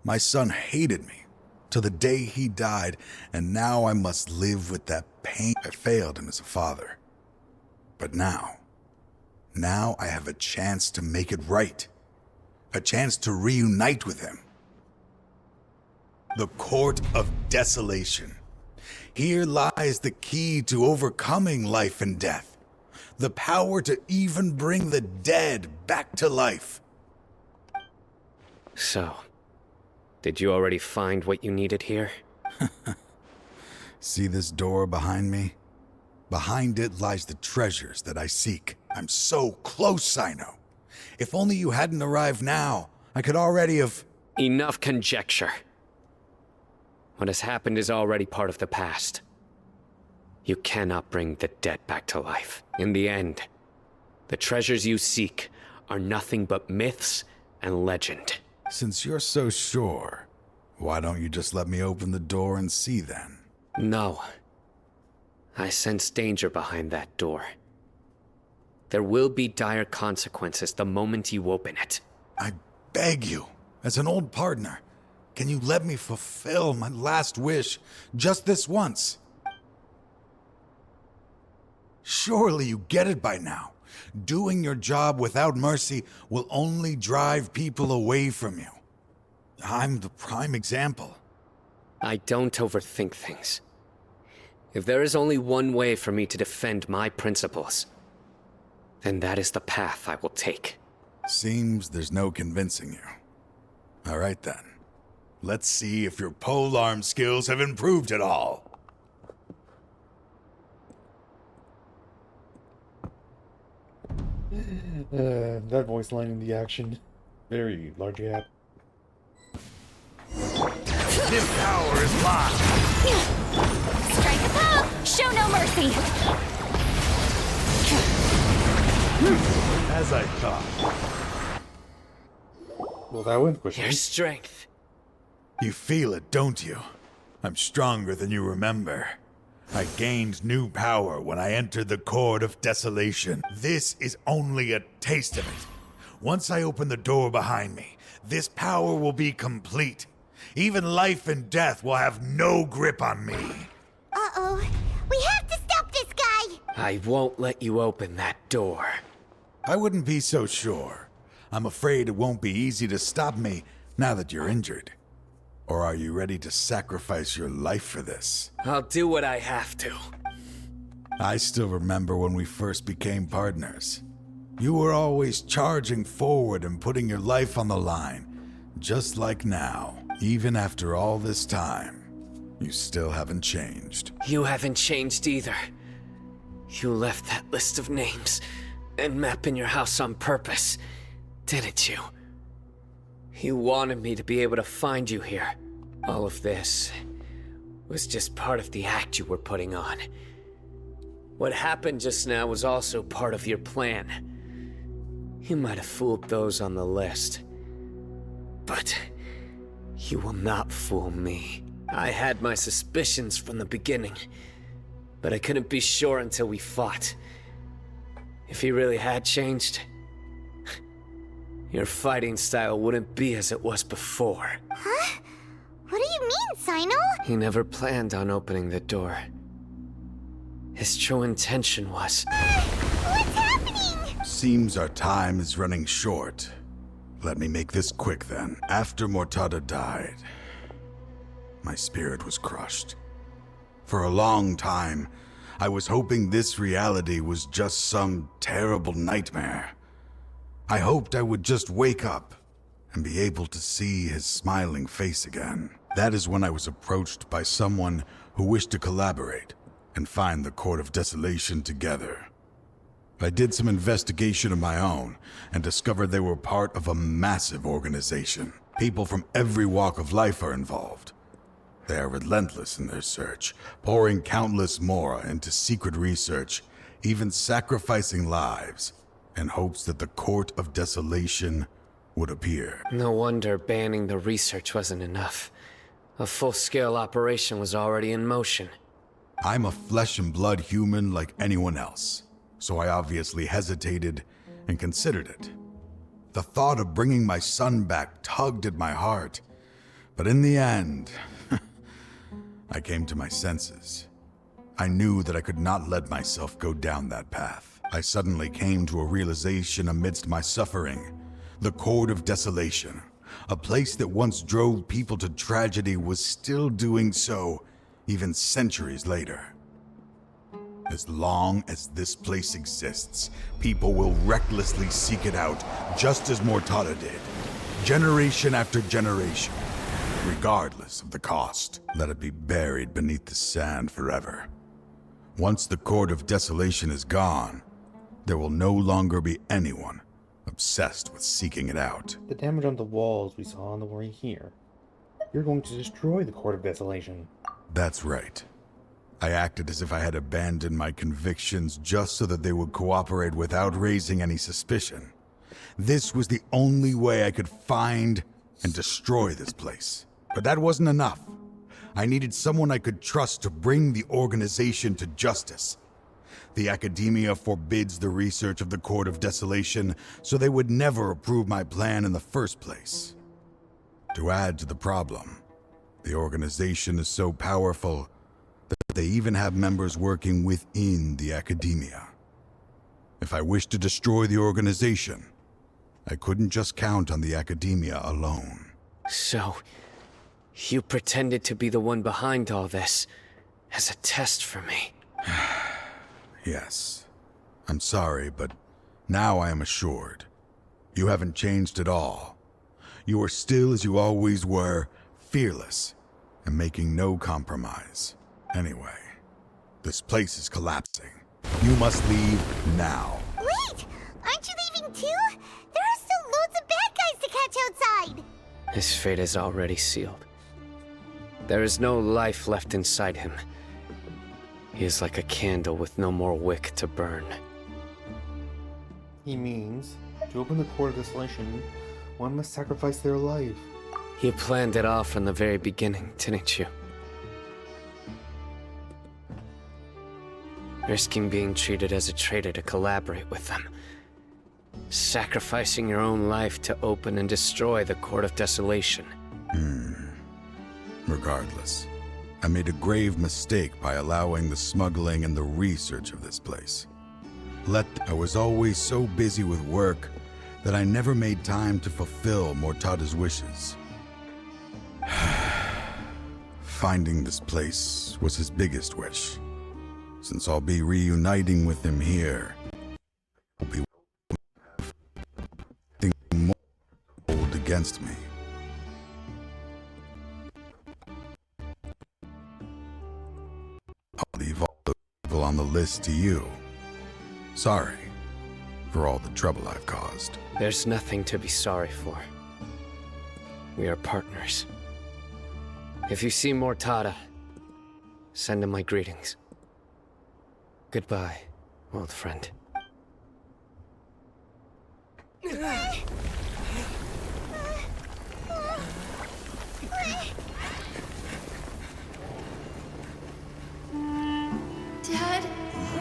My son hated me till the day he died, and now I must live with that pain. I failed him as a father. But now I have a chance to make it right. A chance to reunite with him. The Court of Desolation. Here lies the key to overcoming life and death. The power to even bring the dead back to life. So, did you already find what you needed here? See this door behind me? Behind it lies the treasures that I seek. I'm so close, Cyno. If only you hadn't arrived now, I could already have... Enough conjecture. What has happened is already part of the past. You cannot bring the dead back to life. In the end, the treasures you seek are nothing but myths and legend. Since you're so sure, why don't you just let me open the door and see then? No. I sense danger behind that door. There will be dire consequences the moment you open it. I beg you, as an old partner, can you let me fulfill my last wish just this once? Surely you get it by now. Doing your job without mercy will only drive people away from you. I'm the prime example. I don't overthink things. If there is only one way for me to defend my principles, then that is the path I will take. Seems there's no convincing you. All right then. Let's see if your polearm skills have improved at all. That voice line in the action. Very large gap. This power is locked. Strike a foe! Show no mercy! As I thought. Well, that went quickly. Your strength. You feel it, don't you? I'm stronger than you remember. I gained new power when I entered the Court of Desolation. This is only a taste of it. Once I open the door behind me, this power will be complete. Even life and death will have no grip on me. Uh-oh. We have to stop this guy! I won't let you open that door. I wouldn't be so sure. I'm afraid it won't be easy to stop me now that you're injured. Or are you ready to sacrifice your life for this? I'll do what I have to. I still remember when we first became partners. You were always charging forward and putting your life on the line. Just like now. Even after all this time, you still haven't changed. You haven't changed either. You left that list of names and map in your house on purpose, didn't you? You wanted me to be able to find you here. All of this was just part of the act you were putting on. What happened just now was also part of your plan. You might have fooled those on the list, but you will not fool me. I had my suspicions from the beginning, but I couldn't be sure until we fought. If he really had changed, your fighting style wouldn't be as it was before. Huh? What do you mean, Cyno? He never planned on opening the door. His true intention was... What's happening? Seems our time is running short. Let me make this quick then. After Murtada died, my spirit was crushed. For a long time, I was hoping this reality was just some terrible nightmare. I hoped I would just wake up and be able to see his smiling face again. That is when I was approached by someone who wished to collaborate and find the Court of Desolation together. I did some investigation of my own and discovered they were part of a massive organization. People from every walk of life are involved. They are relentless in their search, pouring countless mora into secret research, even sacrificing lives in hopes that the Court of Desolation would appear. No wonder banning the research wasn't enough. A full-scale operation was already in motion. I'm a flesh and blood human like anyone else, so I obviously hesitated and considered it. The thought of bringing my son back tugged at my heart, but in the end, I came to my senses. I knew that I could not let myself go down that path. I suddenly came to a realization amidst my suffering. The Court of Desolation, a place that once drove people to tragedy, was still doing so even centuries later. As long as this place exists, people will recklessly seek it out, just as Mortada did, generation after generation, regardless of the cost. Let it be buried beneath the sand forever. Once the Court of Desolation is gone, there will no longer be anyone obsessed with seeking it out. The damage on the walls we saw on the way here. You're going to destroy the Court of Desolation. That's right. I acted as if I had abandoned my convictions just so that they would cooperate without raising any suspicion. This was the only way I could find and destroy this place. But that wasn't enough. I needed someone I could trust to bring the organization to justice. The Academia forbids the research of the Court of Desolation, so they would never approve my plan in the first place. To add to the problem, the organization is so powerful that they even have members working within the Academia. If I wished to destroy the organization, I couldn't just count on the Academia alone. So, you pretended to be the one behind all this, as a test for me. Yes. I'm sorry, but now I am assured. You haven't changed at all. You are still as you always were, fearless, and making no compromise. Anyway, this place is collapsing. You must leave now. Wait! Aren't you leaving too? There are still loads of bad guys to catch outside! His fate is already sealed. There is no life left inside him. He is like a candle with no more wick to burn. He means, to open the Court of Desolation, one must sacrifice their life. You planned it all from the very beginning, didn't you? Risking being treated as a traitor to collaborate with them. Sacrificing your own life to open and destroy the Court of Desolation. Regardless, I made a grave mistake by allowing the smuggling and the research of this place. I was always so busy with work that I never made time to fulfill Mortada's wishes. Finding this place was his biggest wish. Since I'll be reuniting with him here, will be more hold against me. I'll leave all the people on the list to you. Sorry for all the trouble I've caused. There's nothing to be sorry for. We are partners. If you see Mortada, send him my greetings. Goodbye, old friend. Dad,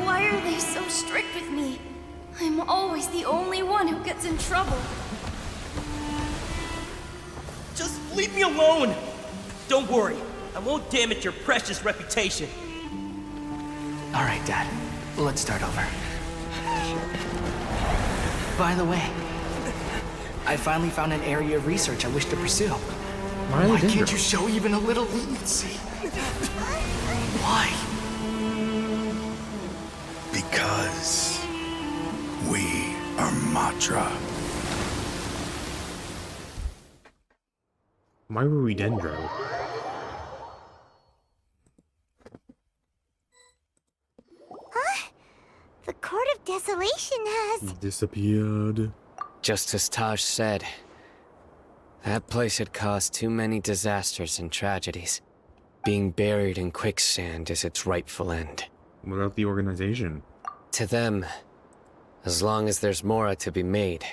why are they so strict with me? I'm always the only one who gets in trouble. Just leave me alone! Don't worry, I won't damage your precious reputation. All right, Dad. Let's start over. By the way, I finally found an area of research I wish to pursue. Why can't you show even a little leniency? Why? Because we are Matra. Why were we Dendro? The Court of Desolation has... Disappeared. Just as Taj said, that place had caused too many disasters and tragedies. Being buried in quicksand is its rightful end. What about the organization? To them, as long as there's Mora to be made,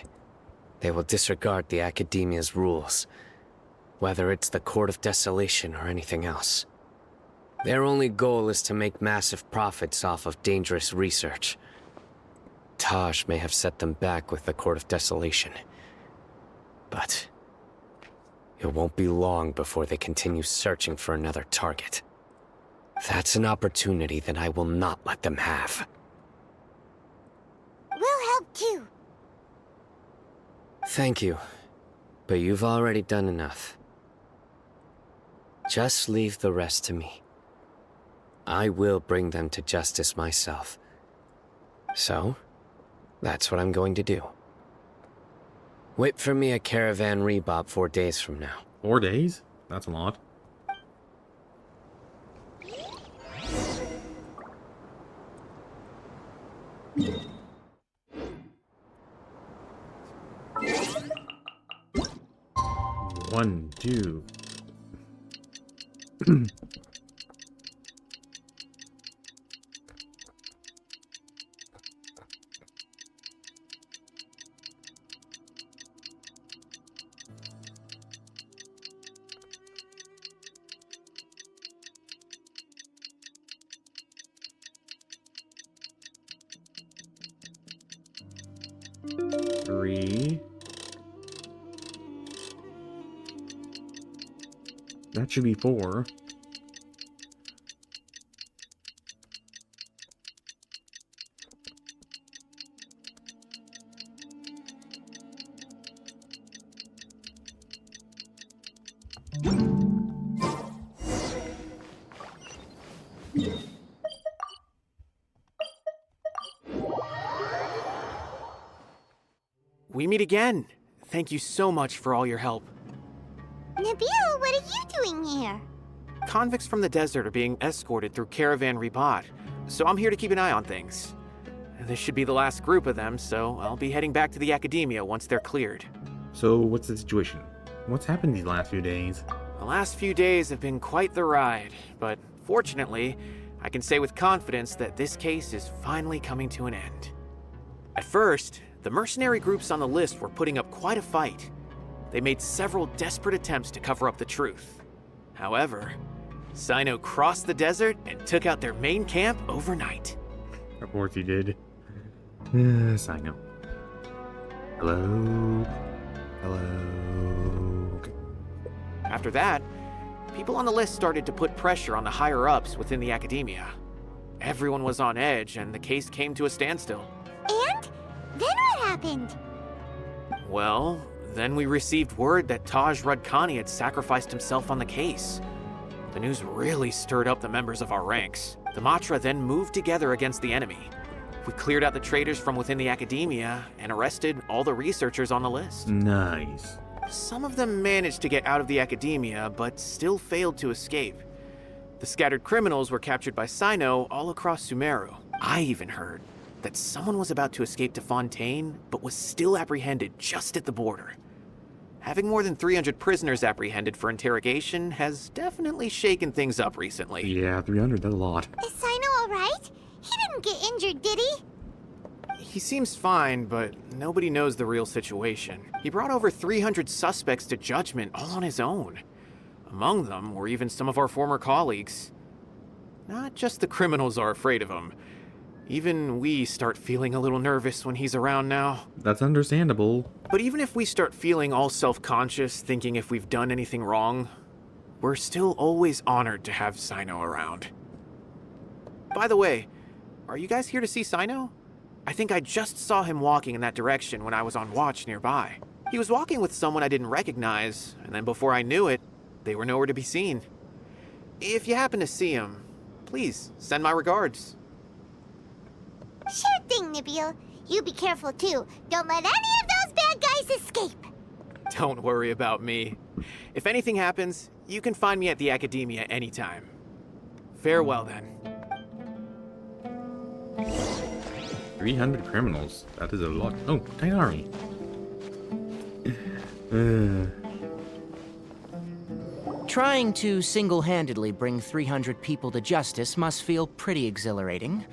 they will disregard the Academia's rules, whether it's the Court of Desolation or anything else. Their only goal is to make massive profits off of dangerous research. Taj may have set them back with the Court of Desolation, but it won't be long before they continue searching for another target. That's an opportunity that I will not let them have. We'll help too. Thank you, but you've already done enough. Just leave the rest to me. I will bring them to justice myself. So, that's what I'm going to do. Wait for me at Caravan Rebop 4 days from now. 4 days? That's a lot. One, two. Three. That should be 4. We meet again. Thank you so much for all your help. Nabil, what are you doing here? Convicts from the desert are being escorted through Caravan Rebot, so I'm here to keep an eye on things. This should be the last group of them, so I'll be heading back to the Academia once they're cleared. So, what's the situation? What's happened these last few days? The last few days have been quite the ride, but fortunately, I can say with confidence that this case is finally coming to an end. At first, the mercenary groups on the list were putting up quite a fight. They made several desperate attempts to cover up the truth. However, Cyno crossed the desert and took out their main camp overnight. Of course he did. Cyno. Hello? Hello? After that, people on the list started to put pressure on the higher-ups within the Academia. Everyone was on edge, and the case came to a standstill. And? Then what happened? Well, then we received word that Taj Rudkani had sacrificed himself on the case. The news really stirred up the members of our ranks. The Matra then moved together against the enemy. We cleared out the traitors from within the Academia and arrested all the researchers on the list. Nice. Some of them managed to get out of the Academia, but still failed to escape. The scattered criminals were captured by Cyno all across Sumeru. I even heard that someone was about to escape to Fontaine, but was still apprehended just at the border. Having more than 300 prisoners apprehended for interrogation has definitely shaken things up recently. Yeah, 300, that's a lot. Is Cyno alright? He didn't get injured, did he? He seems fine, but nobody knows the real situation. He brought over 300 suspects to judgment all on his own. Among them were even some of our former colleagues. Not just the criminals are afraid of him. Even we start feeling a little nervous when he's around now. That's understandable. But even if we start feeling all self-conscious, thinking if we've done anything wrong, we're still always honored to have Cyno around. By the way, are you guys here to see Cyno? I think I just saw him walking in that direction when I was on watch nearby. He was walking with someone I didn't recognize, and then before I knew it, they were nowhere to be seen. If you happen to see him, please send my regards. Sure thing, Nabil. You be careful too. Don't let any of those bad guys escape. Don't worry about me. If anything happens, you can find me at the Academia anytime. Farewell then. 300 criminals. That is a lot. Oh, Tighnari. Trying to single-handedly bring 300 people to justice must feel pretty exhilarating.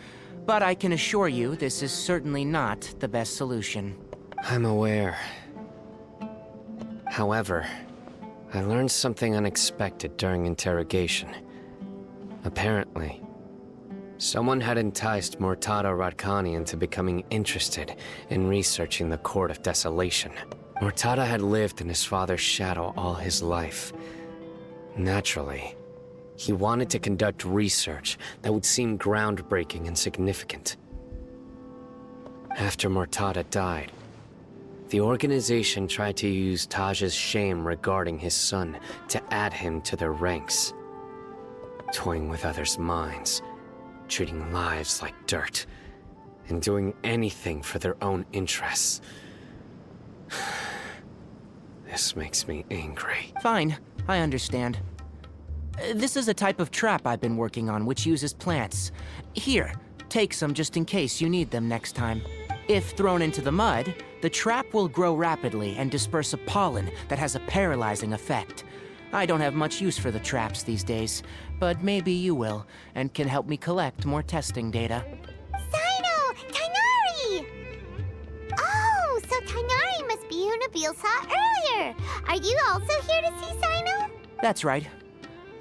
But I can assure you this is certainly not the best solution. I'm aware. However, I learned something unexpected during interrogation. Apparently, someone had enticed Mortada Radkani into becoming interested in researching the Court of Desolation. Mortada had lived in his father's shadow all his life. Naturally, he wanted to conduct research that would seem groundbreaking and significant. After Mortada died, the organization tried to use Taj's shame regarding his son to add him to their ranks. Toying with others' minds, treating lives like dirt, and doing anything for their own interests. This makes me angry. Fine, I understand. This is a type of trap I've been working on which uses plants. Here, take some just in case you need them next time. If thrown into the mud, the trap will grow rapidly and disperse a pollen that has a paralyzing effect. I don't have much use for the traps these days, but maybe you will, and can help me collect more testing data. Cyno! Tighnari! Oh, so Tighnari must be who Nabil saw earlier. Are you also here to see Cyno? That's right.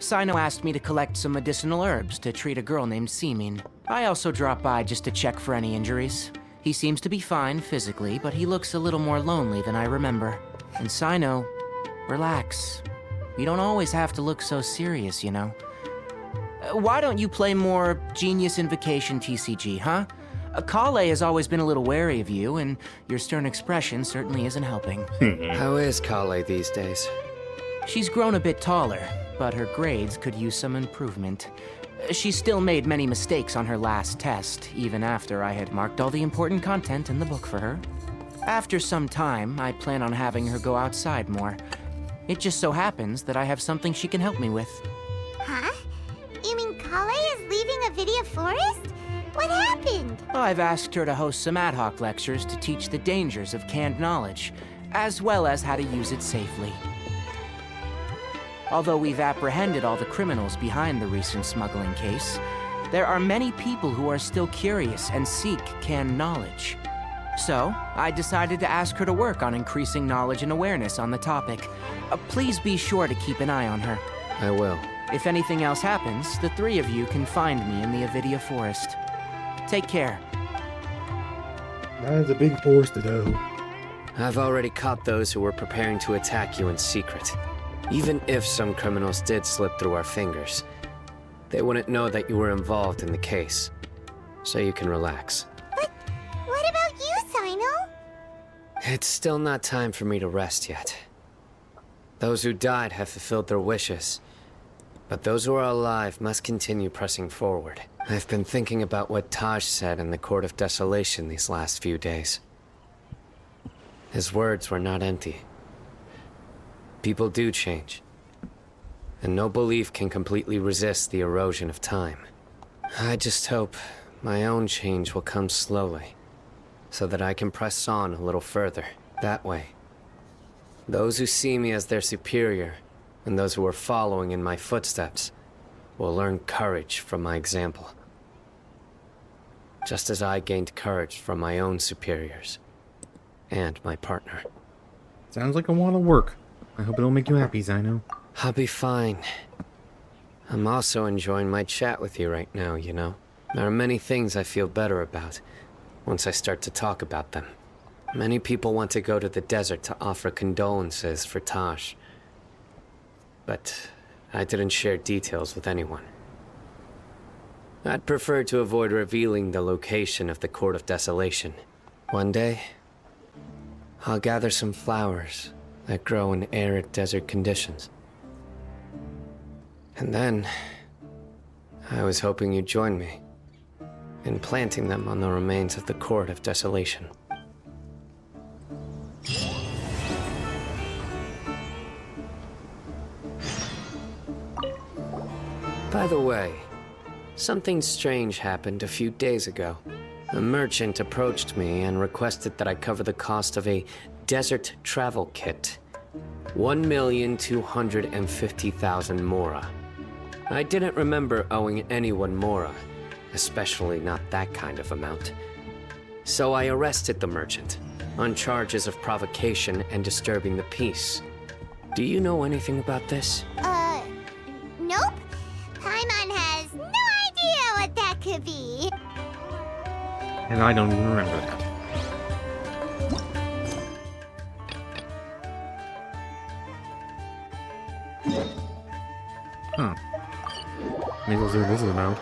Cyno asked me to collect some medicinal herbs to treat a girl named Semin. I also dropped by just to check for any injuries. He seems to be fine physically, but he looks a little more lonely than I remember. And Cyno, relax. You don't always have to look so serious, you know. Why don't you play more Genius Invocation TCG, huh? Kale has always been a little wary of you, and your stern expression certainly isn't helping. How is Kale these days? She's grown a bit taller, but her grades could use some improvement. She still made many mistakes on her last test, even after I had marked all the important content in the book for her. After some time, I plan on having her go outside more. It just so happens that I have something she can help me with. Huh? You mean Kale is leaving Avidia Forest? What happened? I've asked her to host some ad hoc lectures to teach the dangers of canned knowledge, as well as how to use it safely. Although we've apprehended all the criminals behind the recent smuggling case, there are many people who are still curious and seek canned knowledge. So, I decided to ask her to work on increasing knowledge and awareness on the topic. Please be sure to keep an eye on her. I will. If anything else happens, the three of you can find me in the Avidia Forest. Take care. That is a big forest to go. I've already caught those who were preparing to attack you in secret. Even if some criminals did slip through our fingers, they wouldn't know that you were involved in the case. So you can relax. But what about you, Cyno? It's still not time for me to rest yet. Those who died have fulfilled their wishes, but those who are alive must continue pressing forward. I've been thinking about what Taj said in the Court of Desolation these last few days. His words were not empty. People do change, and no belief can completely resist the erosion of time. I just hope my own change will come slowly, so that I can press on a little further. That way, those who see me as their superior, and those who are following in my footsteps, will learn courage from my example. Just as I gained courage from my own superiors, and my partner. Sounds like a lot of work. I hope it'll make you happy, Cyno. I'll be fine. I'm also enjoying my chat with you right now, you know. There are many things I feel better about once I start to talk about them. Many people want to go to the desert to offer condolences for Taj. But I didn't share details with anyone. I'd prefer to avoid revealing the location of the Court of Desolation. One day, I'll gather some flowers that grow in arid desert conditions. And then, I was hoping you'd join me in planting them on the remains of the Court of Desolation. By the way, something strange happened a few days ago. A merchant approached me and requested that I cover the cost of a desert travel kit. 1,250,000 mora. I didn't remember owing anyone mora, especially not that kind of amount. So I arrested the merchant on charges of provocation and disturbing the peace. Do you know anything about this? Nope. Paimon has no idea what that could be. And I don't even remember that. Huh. Maybe we'll see what this is about.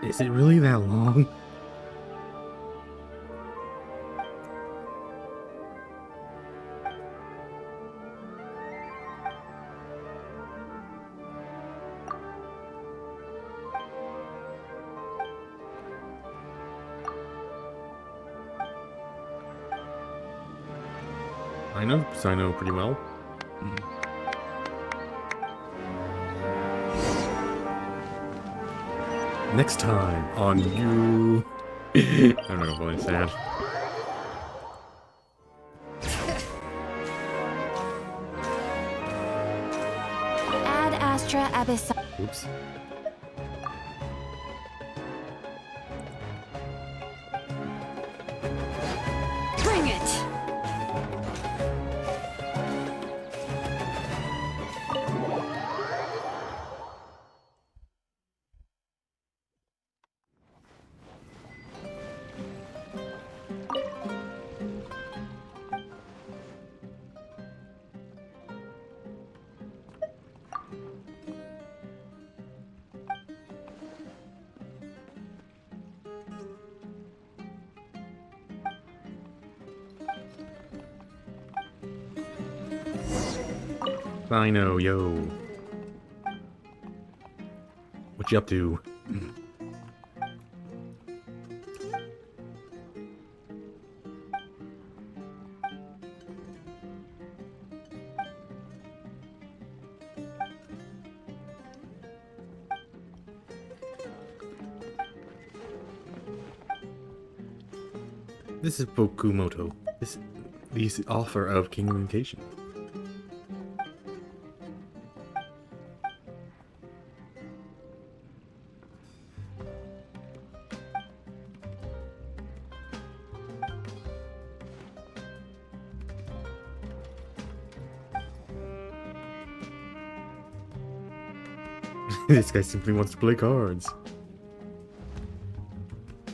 Is it really that long? I know Cyno pretty well. Next time on you. I'm not gonna play sad. Ad Astra Abyss. Oops. Bring it! Cyno, yo. What you up to? This is Bokumoto. The author of Communication. This guy simply wants to play cards.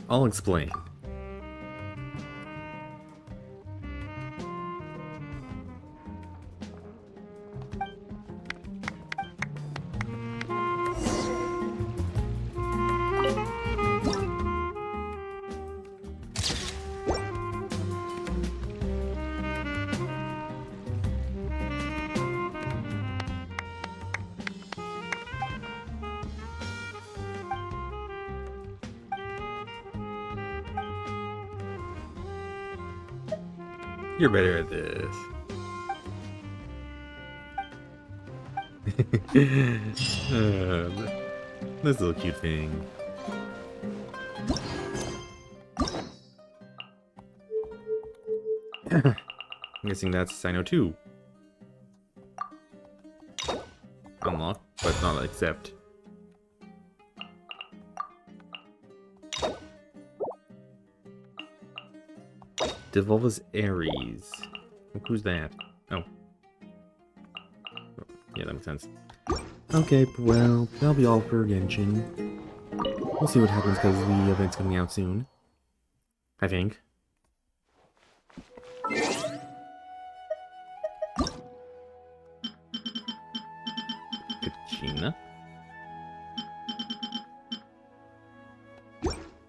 I'll explain. You're better at this. This little cute thing. I'm guessing that's Cyno 2. Unlock, but not accept. Devolves Ares. Who's that? Oh. Yeah, that makes sense. Okay, well, that'll be all for Genshin. We'll see what happens because the event's coming out soon. I think. Kachina.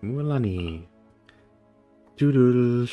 Mualani. Doodles.